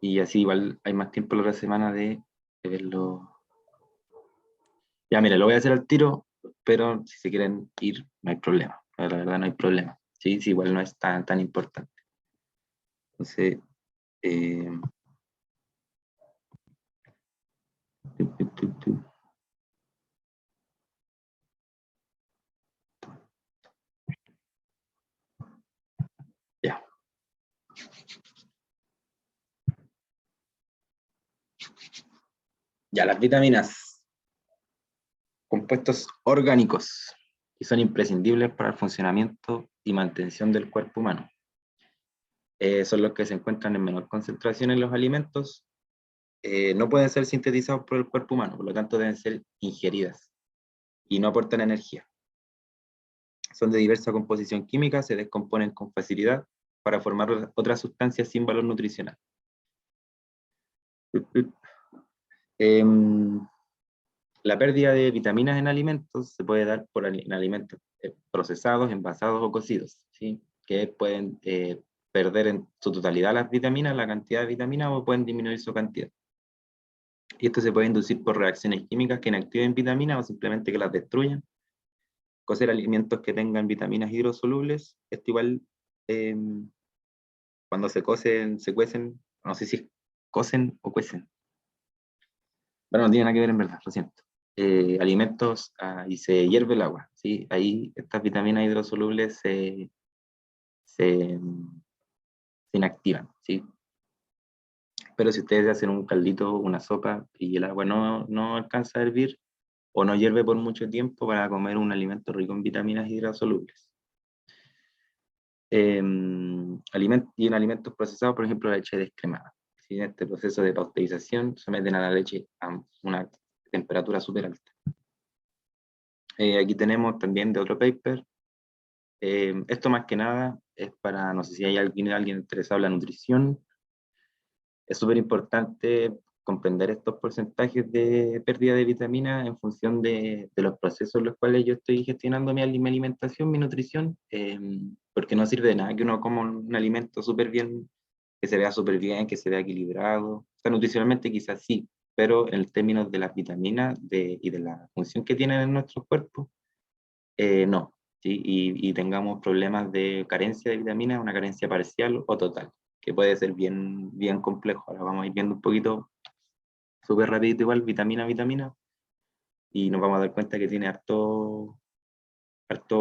Y así igual hay más tiempo la otra semana de verlo. Ya, mira, lo voy a hacer al tiro, pero si se quieren ir, no hay problema. La verdad no hay problema. Sí, sí, igual no es tan importante. Entonces, eh, ya. Ya, las vitaminas, compuestos orgánicos, que son imprescindibles para el funcionamiento y mantención del cuerpo humano. Son los que se encuentran en menor concentración en los alimentos, no pueden ser sintetizados por el cuerpo humano, por lo tanto deben ser ingeridas y no aportan energía. Son de diversa composición química, se descomponen con facilidad para formar otras sustancias sin valor nutricional. La pérdida de vitaminas en alimentos se puede dar en alimentos procesados, envasados o cocidos, ¿sí? Que pueden perder en su totalidad las vitaminas, la cantidad de vitaminas, o pueden disminuir su cantidad. Y esto se puede inducir por reacciones químicas que inactiven vitaminas o simplemente que las destruyan. Cocer alimentos que tengan vitaminas hidrosolubles, esto igual, cuando se cuecen, no sé si cocen o cuecen. Bueno, no tiene nada que ver en verdad, lo siento. Alimentos y se hierve el agua, ¿sí? Ahí estas vitaminas hidrosolubles se inactivan, ¿sí? Pero si ustedes hacen un caldito, una sopa y el agua no alcanza a hervir o no hierve por mucho tiempo, para comer un alimento rico en vitaminas hidrosolubles. Y en alimentos procesados, por ejemplo, la leche descremada. ¿Sí? En este proceso de pasteurización someten a la leche a una temperatura súper alta. Aquí tenemos también de otro paper. Esto más que nada es para, no sé si hay alguien interesado en la nutrición, es súper importante comprender estos porcentajes de pérdida de vitamina en función de los procesos en los cuales yo estoy gestionando mi alimentación, mi nutrición, porque no sirve de nada que uno coma un alimento súper bien, que se vea súper bien, que se vea equilibrado. O sea, nutricionalmente quizás sí, pero en términos de las vitaminas y de la función que tienen en nuestro cuerpo, no. ¿Sí? Y tengamos problemas de carencia de vitaminas, una carencia parcial o total, que puede ser bien, bien complejo. Ahora vamos a ir viendo un poquito, súper rapidito igual, vitamina, y nos vamos a dar cuenta que tiene harto, harta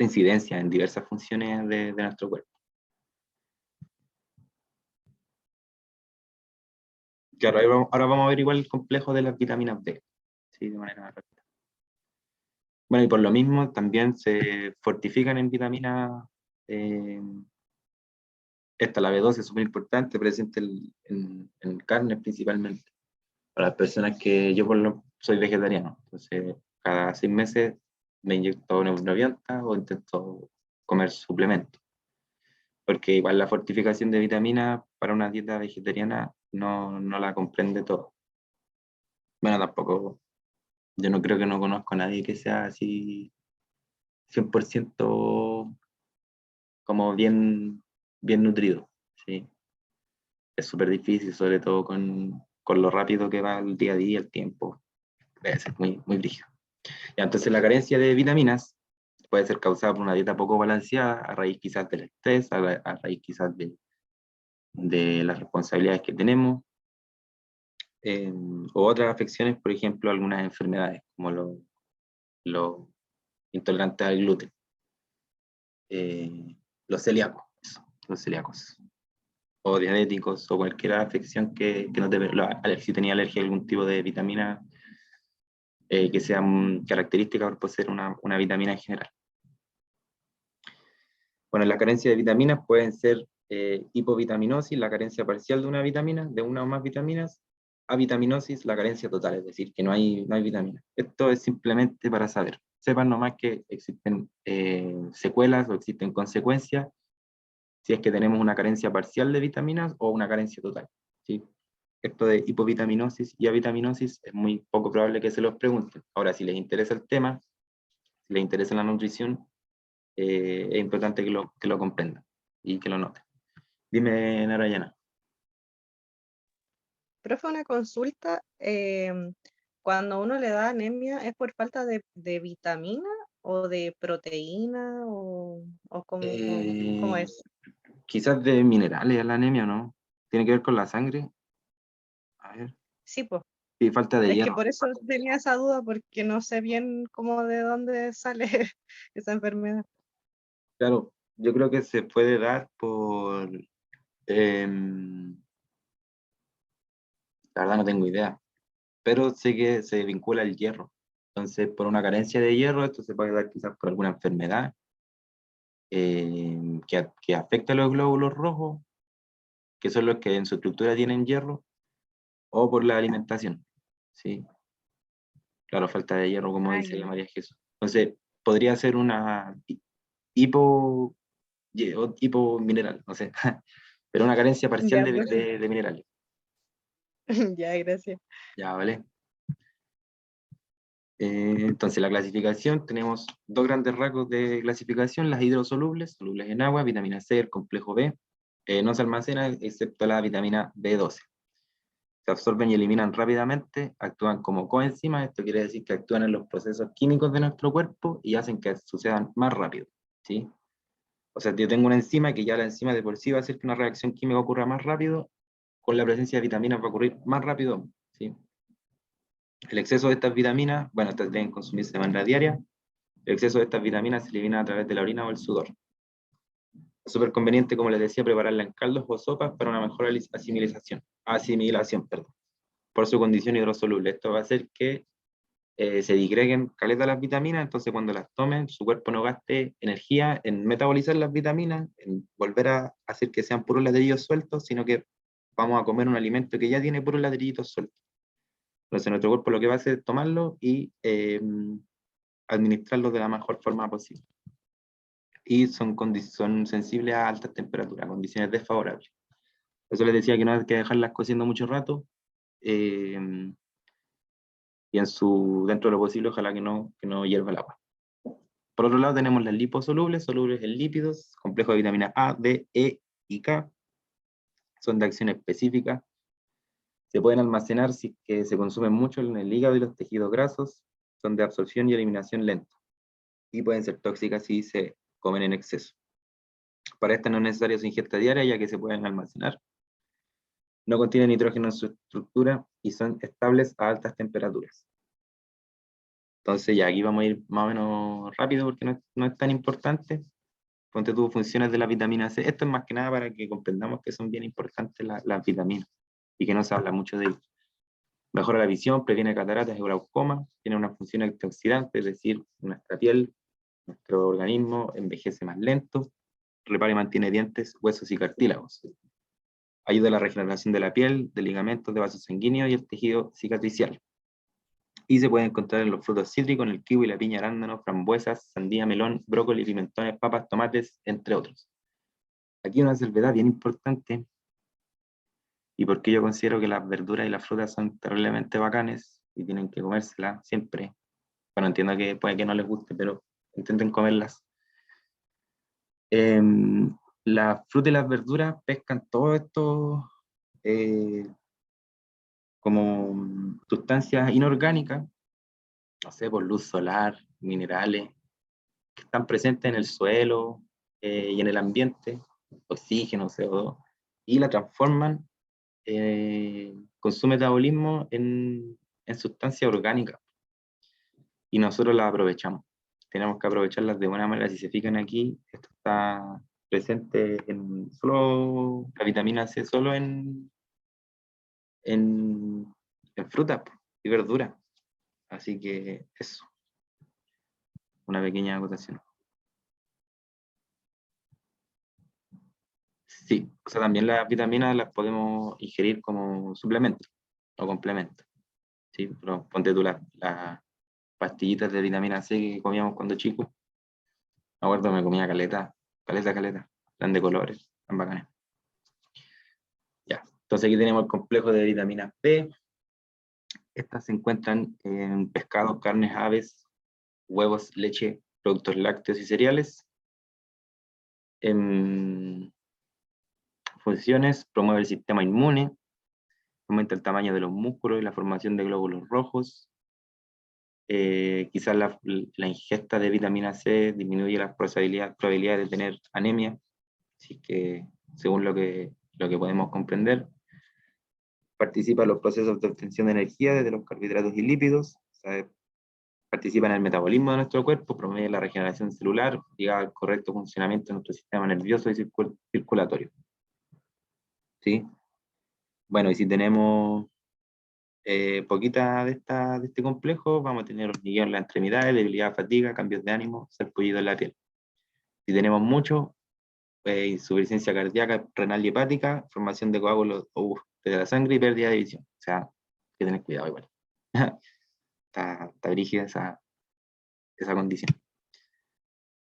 incidencia en diversas funciones de nuestro cuerpo. Claro, ahora vamos a ver igual el complejo de las vitaminas B, ¿sí? De manera rápida. Bueno, y por lo mismo también se fortifican en vitaminas, esta, la B12, es súper importante, presente en carnes principalmente. Para las personas que yo soy vegetariano, entonces cada 6 meses me inyecto neurobiótica o intento comer suplementos, porque igual la fortificación de vitaminas para una dieta vegetariana no la comprende todo. Bueno, tampoco, yo no creo que no conozco a nadie que sea así 100% como bien nutrido, ¿sí? Es súper difícil, sobre todo con lo rápido que va el día a día, el tiempo, debe ser muy brígido. Ya, entonces la carencia de vitaminas puede ser causada por una dieta poco balanceada, a raíz quizás del estrés, a raíz quizás de las responsabilidades que tenemos, o otras afecciones, por ejemplo, algunas enfermedades, como los intolerantes al gluten, los celíacos, los celíacos, o diabéticos, o cualquier afección que no te... Si tenía alergia a algún tipo de vitamina, que sea característica por poseer una vitamina en general. Bueno, la carencia de vitaminas pueden ser hipovitaminosis, la carencia parcial de una vitamina, de una o más vitaminas, avitaminosis, la carencia total, es decir, que no hay vitaminas. Esto es simplemente para saber. Sepan nomás que existen secuelas o existen consecuencias si es que tenemos una carencia parcial de vitaminas o una carencia total, ¿sí? Esto de hipovitaminosis y avitaminosis es muy poco probable que se los pregunten. Ahora, si les interesa el tema, si les interesa la nutrición, es importante que lo comprendan y que lo noten. Dime, Narayana. Profe, una consulta. Cuando uno le da anemia, ¿es por falta de vitamina o de proteína o cómo Eh, es? Quizás de minerales a la anemia, ¿no? ¿Tiene que ver con la sangre? A ver. Sí, pues. Sí, falta de Es que hierro. por eso tenía esa duda, porque no sé bien cómo de dónde sale esa enfermedad. Claro, yo creo que se puede dar por... la verdad no tengo idea, pero sé que se vincula al hierro. Entonces, por una carencia de hierro, esto se puede dar quizás por alguna enfermedad que afecta a los glóbulos rojos, que son los que en su estructura tienen hierro, o por la alimentación, ¿sí? Claro, falta de hierro, como Ah, dice ya. María Jesús. Entonces, podría ser una hipo, hipomineral, no sé, pero una carencia parcial Ya, profe. de minerales. Ya, gracias. Ya, ¿vale? Entonces, la clasificación, tenemos dos grandes rasgos de clasificación: las hidrosolubles, solubles en agua, vitamina C, el complejo B, no se almacenan excepto la vitamina B12. Se absorben y eliminan rápidamente, actúan como coenzimas, esto quiere decir que actúan en los procesos químicos de nuestro cuerpo y hacen que sucedan más rápido, ¿sí? O sea, yo tengo una enzima que ya la enzima de por sí va a hacer que una reacción química ocurra más rápido, con la presencia de vitaminas va a ocurrir más rápido, ¿sí? El exceso de estas vitaminas, bueno, estas deben consumirse de manera diaria. El exceso de estas vitaminas se elimina a través de la orina o el sudor. Es súper conveniente, como les decía, prepararla en caldos o sopas para una mejor asimilación, perdón, por su condición hidrosoluble. Esto va a hacer que se digreguen caleta las vitaminas, entonces cuando las tomen, su cuerpo no gaste energía en metabolizar las vitaminas, en volver a hacer que sean puros ladrillos sueltos, sino que vamos a comer un alimento que ya tiene puros ladrillitos sueltos. Entonces nuestro cuerpo lo que va a hacer es tomarlo y administrarlo de la mejor forma posible. Y son sensibles a altas temperaturas, condiciones desfavorables. Por eso les decía que no hay que dejarlas cociendo mucho rato. Y dentro de lo posible, ojalá que no hierva el agua. Por otro lado, tenemos las liposolubles, solubles en lípidos, complejos de vitaminas A, D, E y K. Son de acción específica. Se pueden almacenar si que se consumen mucho en el hígado y los tejidos grasos. Son de absorción y eliminación lenta. Y pueden ser tóxicas si se comen en exceso. Para esta no es necesaria su ingesta diaria, ya que se pueden almacenar. No contienen nitrógeno en su estructura y son estables a altas temperaturas. Entonces ya aquí vamos a ir más o menos rápido porque no es tan importante. Ponte tú funciones de la vitamina C. Esto es más que nada para que comprendamos que son bien importantes las vitaminas y que no se habla mucho de ellas. Mejora la visión, previene cataratas y glaucoma, tiene una función antioxidante, es decir, nuestra piel, nuestro organismo envejece más lento, repara y mantiene dientes, huesos y cartílagos. Ayuda a la regeneración de la piel, de ligamentos, de vasos sanguíneos y el tejido cicatricial. Y se puede encontrar en los frutos cítricos, en el kiwi, la piña, arándano, frambuesas, sandía, melón, brócoli, pimentones, papas, tomates, entre otros. Aquí una salvedad bien importante, y porque yo considero que las verduras y las frutas son terriblemente bacanes y tienen que comérselas siempre. Bueno, entiendo que puede que no les guste, pero intenten comerlas. Las frutas y las verduras pescan todo esto como sustancias inorgánicas, no sé, por luz solar, minerales, que están presentes en el suelo y en el ambiente, oxígeno, CO2, y la transforman con su metabolismo en sustancias orgánicas. Y nosotros las aprovechamos. Tenemos que aprovecharlas de buena manera. Si se fijan aquí, esto está presente en solo la vitamina C, solo en frutas y verduras. Así que eso, una pequeña acotación. Sí, o sea, también las vitaminas las podemos ingerir como suplemento o complemento. Sí, pero ponte tú las pastillitas de vitamina C que comíamos cuando chicos. Me acuerdo, me comía caleta, eran de colores, tan bacanes. Ya, entonces aquí tenemos el complejo de vitaminas B. Estas se encuentran en pescados, carnes, aves, huevos, leche, productos lácteos y cereales. En funciones, promueve el sistema inmune, aumenta el tamaño de los músculos y la formación de glóbulos rojos. Quizás la ingesta de vitamina C disminuye las probabilidades de tener anemia, así que según lo que podemos comprender. Participa en los procesos de obtención de energía desde los carbohidratos y lípidos, o sea, participa en el metabolismo de nuestro cuerpo, promueve la regeneración celular, llega al correcto funcionamiento de nuestro sistema nervioso y circulatorio. ¿Sí? Bueno, y si tenemos poquita de este complejo, vamos a tener hormigueo en las extremidades, debilidad, fatiga, cambios de ánimo, sarpullido en la piel. Si tenemos mucho, insuficiencia cardíaca, renal y hepática, formación de coágulos de la sangre y pérdida de visión. O sea, hay que tener cuidado igual. está brígida esa condición.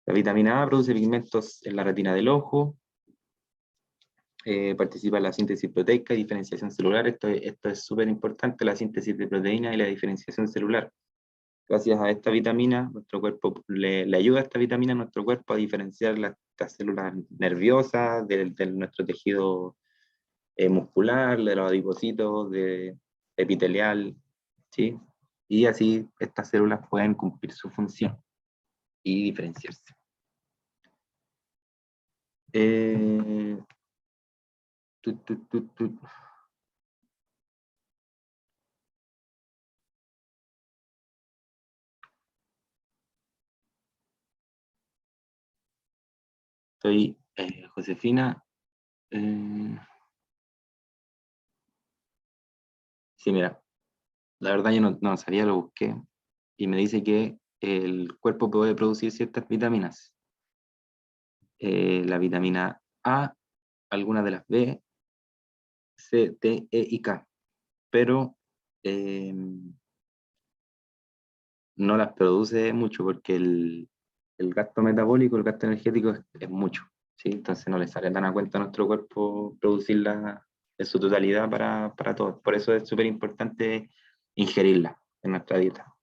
La vitamina A produce pigmentos en la retina del ojo, participa en la síntesis proteica y diferenciación celular. Esto es súper importante, la síntesis de proteínas y la diferenciación celular. Gracias a esta vitamina, nuestro cuerpo le ayuda a esta vitamina a nuestro cuerpo a diferenciar las células nerviosas de nuestro tejido muscular, de los adipocitos, epitelial, ¿sí? Y así estas células pueden cumplir su función y diferenciarse. Soy Josefina. Sí, mira, la verdad yo no sabía, lo busqué, y me dice que el cuerpo puede producir ciertas vitaminas. La vitamina A, algunas de las B, C, D, E y K, pero no las produce mucho porque el gasto metabólico, el gasto energético es mucho, ¿sí? Entonces no le sale tan a cuenta a nuestro cuerpo producirlas en su totalidad para todos. Por eso es súper importante ingerirla en nuestra dieta.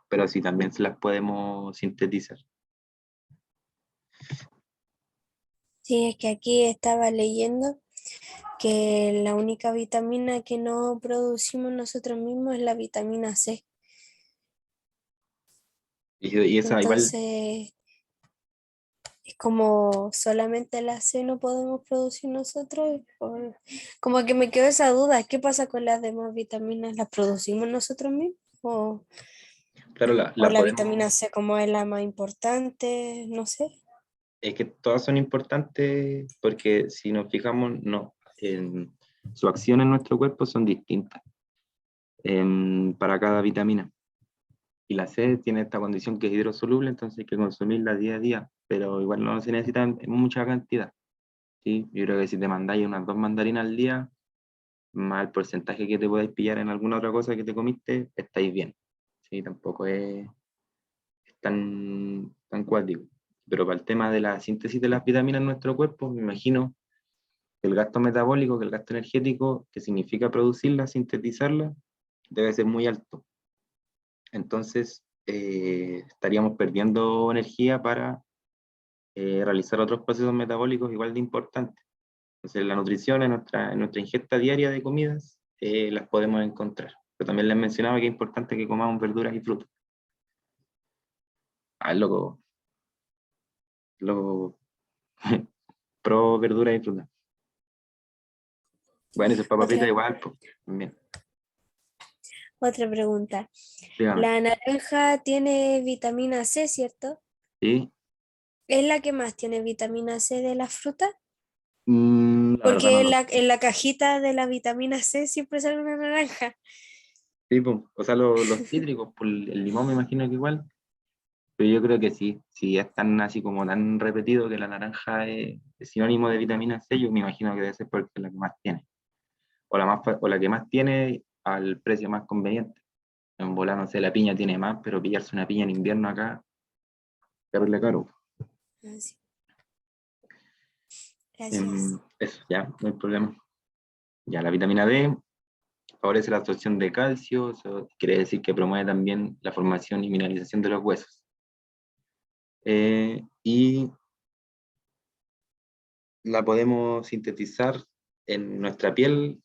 Pero sí, también se las podemos sintetizar. Sí, es que aquí estaba leyendo que la única vitamina que no producimos nosotros mismos es la vitamina C. Y esa igual, Entonces, es como solamente la C no podemos producir nosotros. Como que me quedó esa duda, ¿qué pasa con las demás vitaminas? ¿Las producimos nosotros mismos? claro, O la la podemos, vitamina C como es la más importante? No sé. es que todas son importantes porque si nos fijamos, no, su acción en nuestro cuerpo son distintas para cada vitamina. Y la C tiene esta condición que es hidrosoluble, entonces hay que consumirla día a día, pero igual no se necesita en mucha cantidad. ¿Sí? Yo creo que si te mandáis unas 2 mandarinas al día, más el porcentaje que te podáis pillar en alguna otra cosa que te comiste, estáis bien. ¿Sí? Tampoco es tan cuático. Pero para el tema de la síntesis de las vitaminas en nuestro cuerpo, me imagino que el gasto metabólico, que el gasto energético, que significa producirla, sintetizarla, debe ser muy alto. Entonces, estaríamos perdiendo energía para realizar otros procesos metabólicos igual de importantes. Entonces, la nutrición en nuestra ingesta diaria de comidas las podemos encontrar. Pero también les mencionaba que es importante que comamos verduras y frutas. Ah, loco, pro verduras y frutas. Bueno, eso es papa frita Otra, igual, pues, también. otra pregunta. Dígame. La naranja tiene vitamina C, ¿cierto? ¿Sí? ¿Es la que más tiene vitamina C de las frutas? La verdad no Porque lo sé. en la cajita de la vitamina C siempre sale una naranja. Sí, pues, o sea, los cítricos, pues, el limón me imagino que igual, pero yo creo que sí, si es tan así como tan repetido que la naranja es sinónimo de vitamina C, yo me imagino que debe ser porque es la que más tiene, o la que más tiene al precio más conveniente. En volar, no sé, la piña tiene más, pero pillarse una piña en invierno acá, terrible caro. Ah, sí. Gracias. Eso, ya, no hay problema. Ya, la vitamina D favorece la absorción de calcio, eso quiere decir que promueve también la formación y mineralización de los huesos. Y la podemos sintetizar en nuestra piel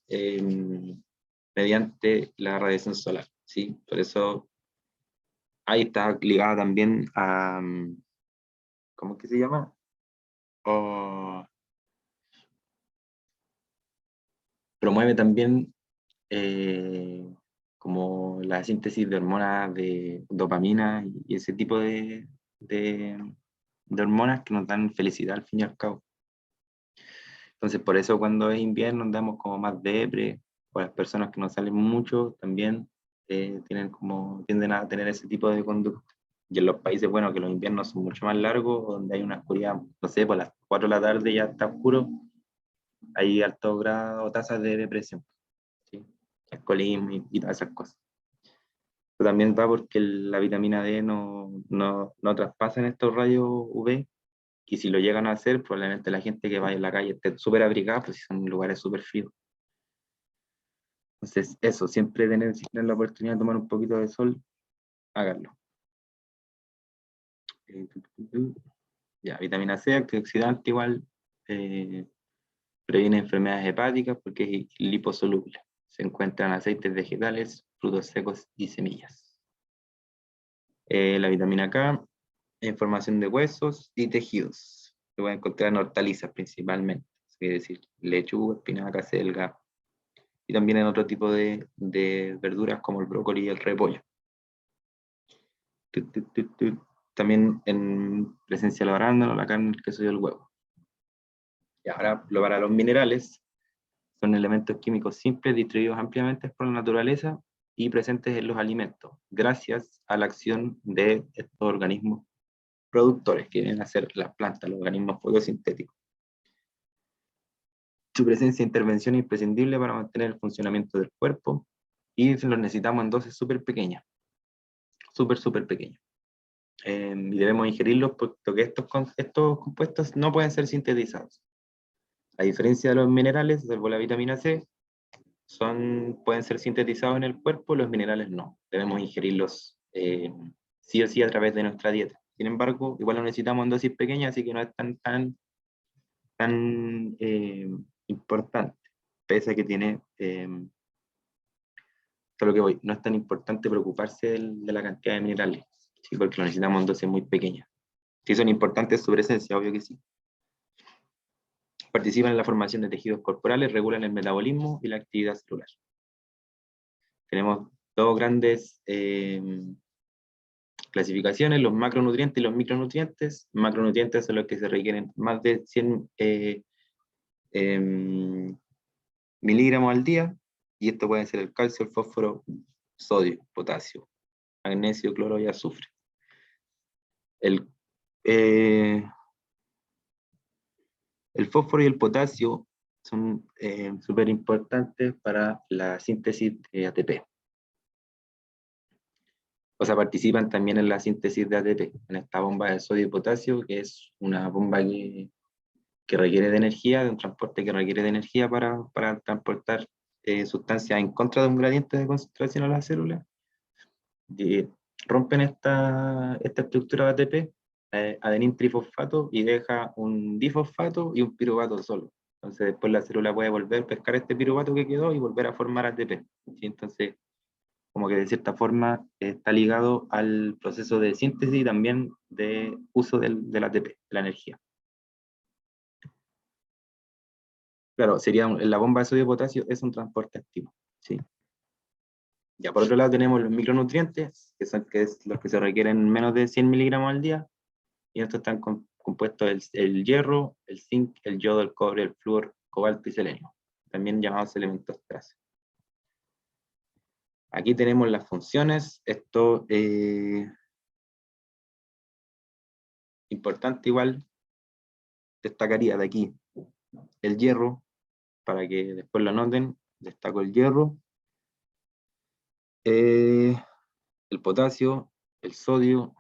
mediante la radiación solar, ¿sí? Por eso ahí está ligada también a, ¿cómo es que se llama? O promueve también como la síntesis de hormonas de dopamina y ese tipo de hormonas que nos dan felicidad al fin y al cabo. Entonces, por eso cuando es invierno andamos como más depre, o las personas que no salen mucho también tienden a tener ese tipo de conducta. Y en los países, bueno, que los inviernos son mucho más largos, donde hay una oscuridad, no sé, por las 4 de la tarde ya está oscuro, hay alto grado o tasas de depresión, ¿sí? Alcoholismo y todas esas cosas. Pero también va porque la vitamina D no traspasa en estos rayos UV, y si lo llegan a hacer, probablemente la gente que vaya en la calle esté súper abrigada, pues si son lugares súper fríos. Entonces, eso, siempre si tienen la oportunidad de tomar un poquito de sol, háganlo. Ya, vitamina C, antioxidante igual, previene enfermedades hepáticas porque es liposoluble. Se encuentran aceites vegetales, frutos secos y semillas. La vitamina K, formación de huesos y tejidos. Se puede encontrar en hortalizas principalmente, es decir, lechuga, espinaca, selga, y también en otro tipo de verduras como el brócoli y el repollo. También en presencia del arándano, la carne, el queso y el huevo. Y ahora, para los minerales, son elementos químicos simples distribuidos ampliamente por la naturaleza y presentes en los alimentos, gracias a la acción de estos organismos productores que vienen a ser las plantas, los organismos fotosintéticos. Su presencia e intervención es imprescindible para mantener el funcionamiento del cuerpo y los necesitamos en dosis súper pequeñas, súper pequeñas. Y debemos ingerirlos puesto que estos compuestos no pueden ser sintetizados. A diferencia de los minerales, salvo la vitamina C, pueden ser sintetizados en el cuerpo, los minerales no. Debemos ingerirlos sí o sí a través de nuestra dieta. Sin embargo, igual lo necesitamos en dosis pequeñas, así que no es tan importante, pese a que tiene, esto es lo que voy, no es tan importante preocuparse de la cantidad de minerales, ¿sí? Porque lo necesitamos en dosis muy pequeñas. Sí son importantes su presencia, obvio que sí. Participan en la formación de tejidos corporales, regulan el metabolismo y la actividad celular. Tenemos dos grandes clasificaciones, los macronutrientes y los micronutrientes. Macronutrientes son los que se requieren más de 100 miligramos al día, y esto puede ser el calcio, el fósforo, sodio, potasio, magnesio, cloro y azufre. El fósforo y el potasio son súper importantes para la síntesis de ATP. O sea, participan también en la síntesis de ATP, en esta bomba de sodio y potasio, que es una bomba que requiere de energía, de un transporte que requiere de energía para transportar sustancias en contra de un gradiente de concentración a la célula. Rompen esta estructura de ATP, adenin trifosfato, y deja un difosfato y un piruvato solo. Entonces después la célula puede volver a pescar este piruvato que quedó y volver a formar ATP. ¿Sí? Entonces, como que de cierta forma está ligado al proceso de síntesis y también de uso del ATP, de la energía. Claro, la bomba de sodio y potasio es un transporte activo, ¿sí? Ya, por otro lado tenemos los micronutrientes, que es los que se requieren menos de 100 miligramos al día, y estos están compuestos el hierro, el zinc, el yodo, el cobre, el flúor, cobalto y selenio, también llamados elementos traza. Aquí tenemos las funciones. Esto importante igual, destacaría de aquí el hierro, para que después lo anoten. Destaco el hierro, el potasio, el sodio,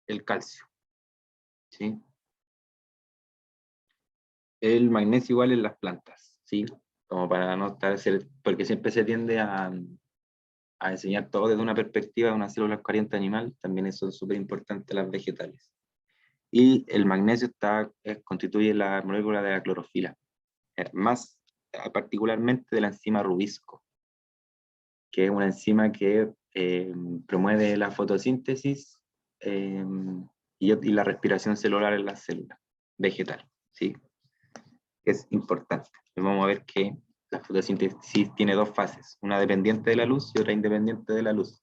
el calcio, ¿sí? El magnesio igual en las plantas, ¿sí? Como para no estar, porque siempre se tiende a enseñar todo desde una perspectiva de una célula eucariota animal, también son súper importantes las vegetales. Y el magnesio constituye la molécula de la clorofila, más particularmente de la enzima rubisco, que es una enzima que promueve la fotosíntesis y la respiración celular en la célula vegetal, ¿sí? Es importante. Vamos a ver que la fotosíntesis tiene dos fases, una dependiente de la luz y otra independiente de la luz.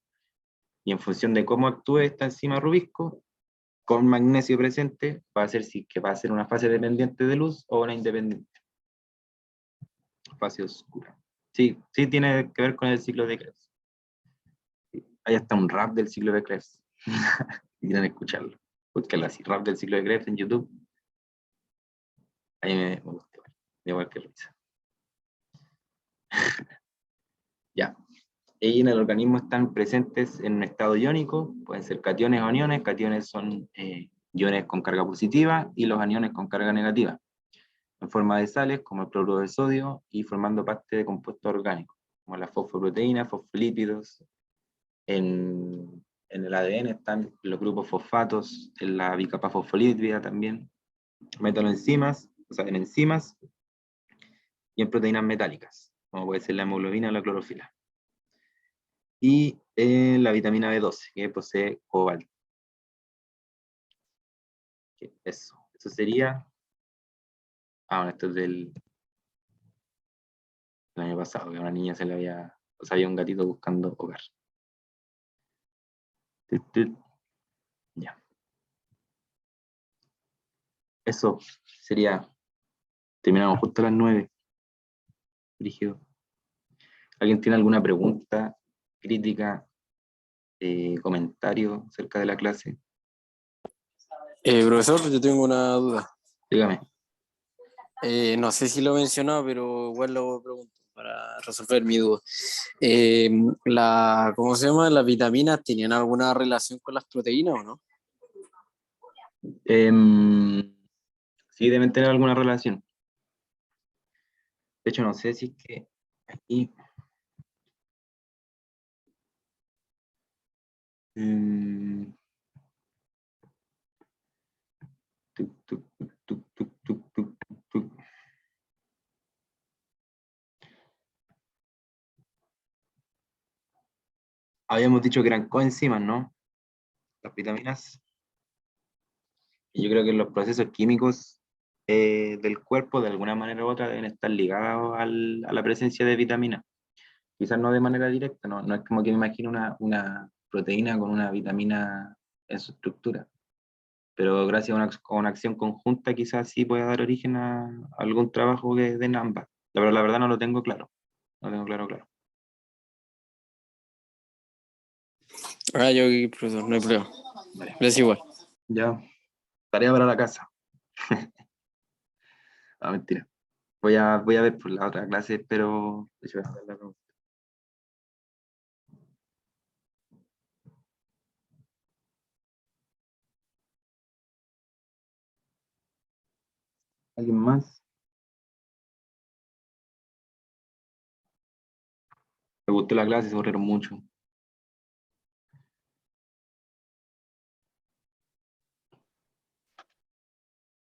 Y en función de cómo actúe esta enzima rubisco, con magnesio presente, va a ser si que va a ser una fase dependiente de luz o una independiente. Fase oscura. Sí, sí tiene que ver con el ciclo de Krebs. Hay hasta un rap del ciclo de Krebs. Si quieren escucharlo, búsquenlo así, rap del ciclo de Krebs en YouTube. Ahí me gusta, igual que risa. Ya. Y en el organismo están presentes en un estado iónico, pueden ser cationes o aniones. Cationes son iones con carga positiva y los aniones con carga negativa, en forma de sales como el cloruro de sodio y formando parte de compuestos orgánicos, como la fosfoproteína, fosfolípidos. En el ADN están los grupos fosfatos, en la bicapa fosfolípida también, metaloenzimas, o sea, en enzimas, y en proteínas metálicas, como puede ser la hemoglobina o la clorofila. Y la vitamina B12, que posee cobalto. Eso sería... bueno, esto es del año pasado, que a una niña se le había... O sea, había un gatito buscando hogar. Ya. Eso sería... Terminamos justo a las 9. Brígido. ¿Alguien tiene alguna pregunta, crítica, comentario acerca de la clase? Profesor, yo tengo una duda. Dígame. No sé si lo he mencionado, pero igual lo pregunto para resolver mi duda. ¿Cómo se llama? ¿Las vitaminas tenían alguna relación con las proteínas o no? Sí, deben tener alguna relación. De hecho, no sé si es que aquí... tuc, tuc, tuc, tuc, tuc, tuc, tuc, tuc. Habíamos dicho que eran coenzimas, ¿no? Las vitaminas. Y yo creo que los procesos químicos del cuerpo, de alguna manera u otra, deben estar ligados a la presencia de vitaminas. Quizás no de manera directa, no, no es como que me imagino una proteína con una vitamina en su estructura, pero gracias a una acción conjunta quizás sí pueda dar origen a algún trabajo que den ambas. Pero la verdad no lo tengo claro, no lo tengo claro. Ah, yo, profesor, no hay problema. Vale. Es igual. Ya, tarea para la casa. No, mentira. Voy a ver por la otra clase, pero... de hecho, voy a hacer la pregunta. ¿Alguien más? Me gustó la clase, se aburrieron mucho.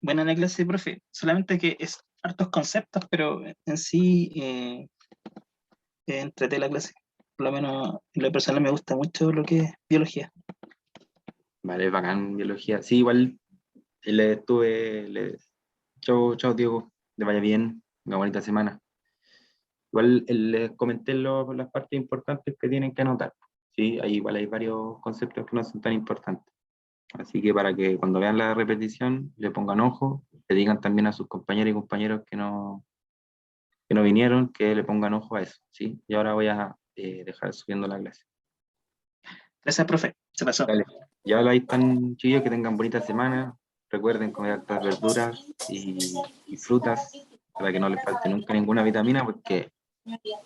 Buena la clase, profe. Solamente que es hartos conceptos, pero en sí entreté la clase. Por lo menos en lo personal me gusta mucho lo que es biología. Vale, bacán, biología. Sí, igual le estuve... Chao, chao, Diego. Le vaya bien. Una bonita semana. Igual les comenté las partes importantes que tienen que anotar. ¿Sí? Ahí igual hay varios conceptos que no son tan importantes. Así que para que cuando vean la repetición le pongan ojo, le digan también a sus compañeras y compañeros que no vinieron, que le pongan ojo a eso. ¿Sí? Y ahora voy a dejar subiendo la clase. Gracias, profe. Se pasó. Dale. Ya ahí están, chicos, que tengan bonita semana. Recuerden comer hartas verduras y frutas para que no les falte nunca ninguna vitamina, porque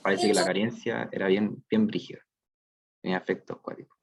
parece que la carencia era bien brígida, tenía efectos acuáticos.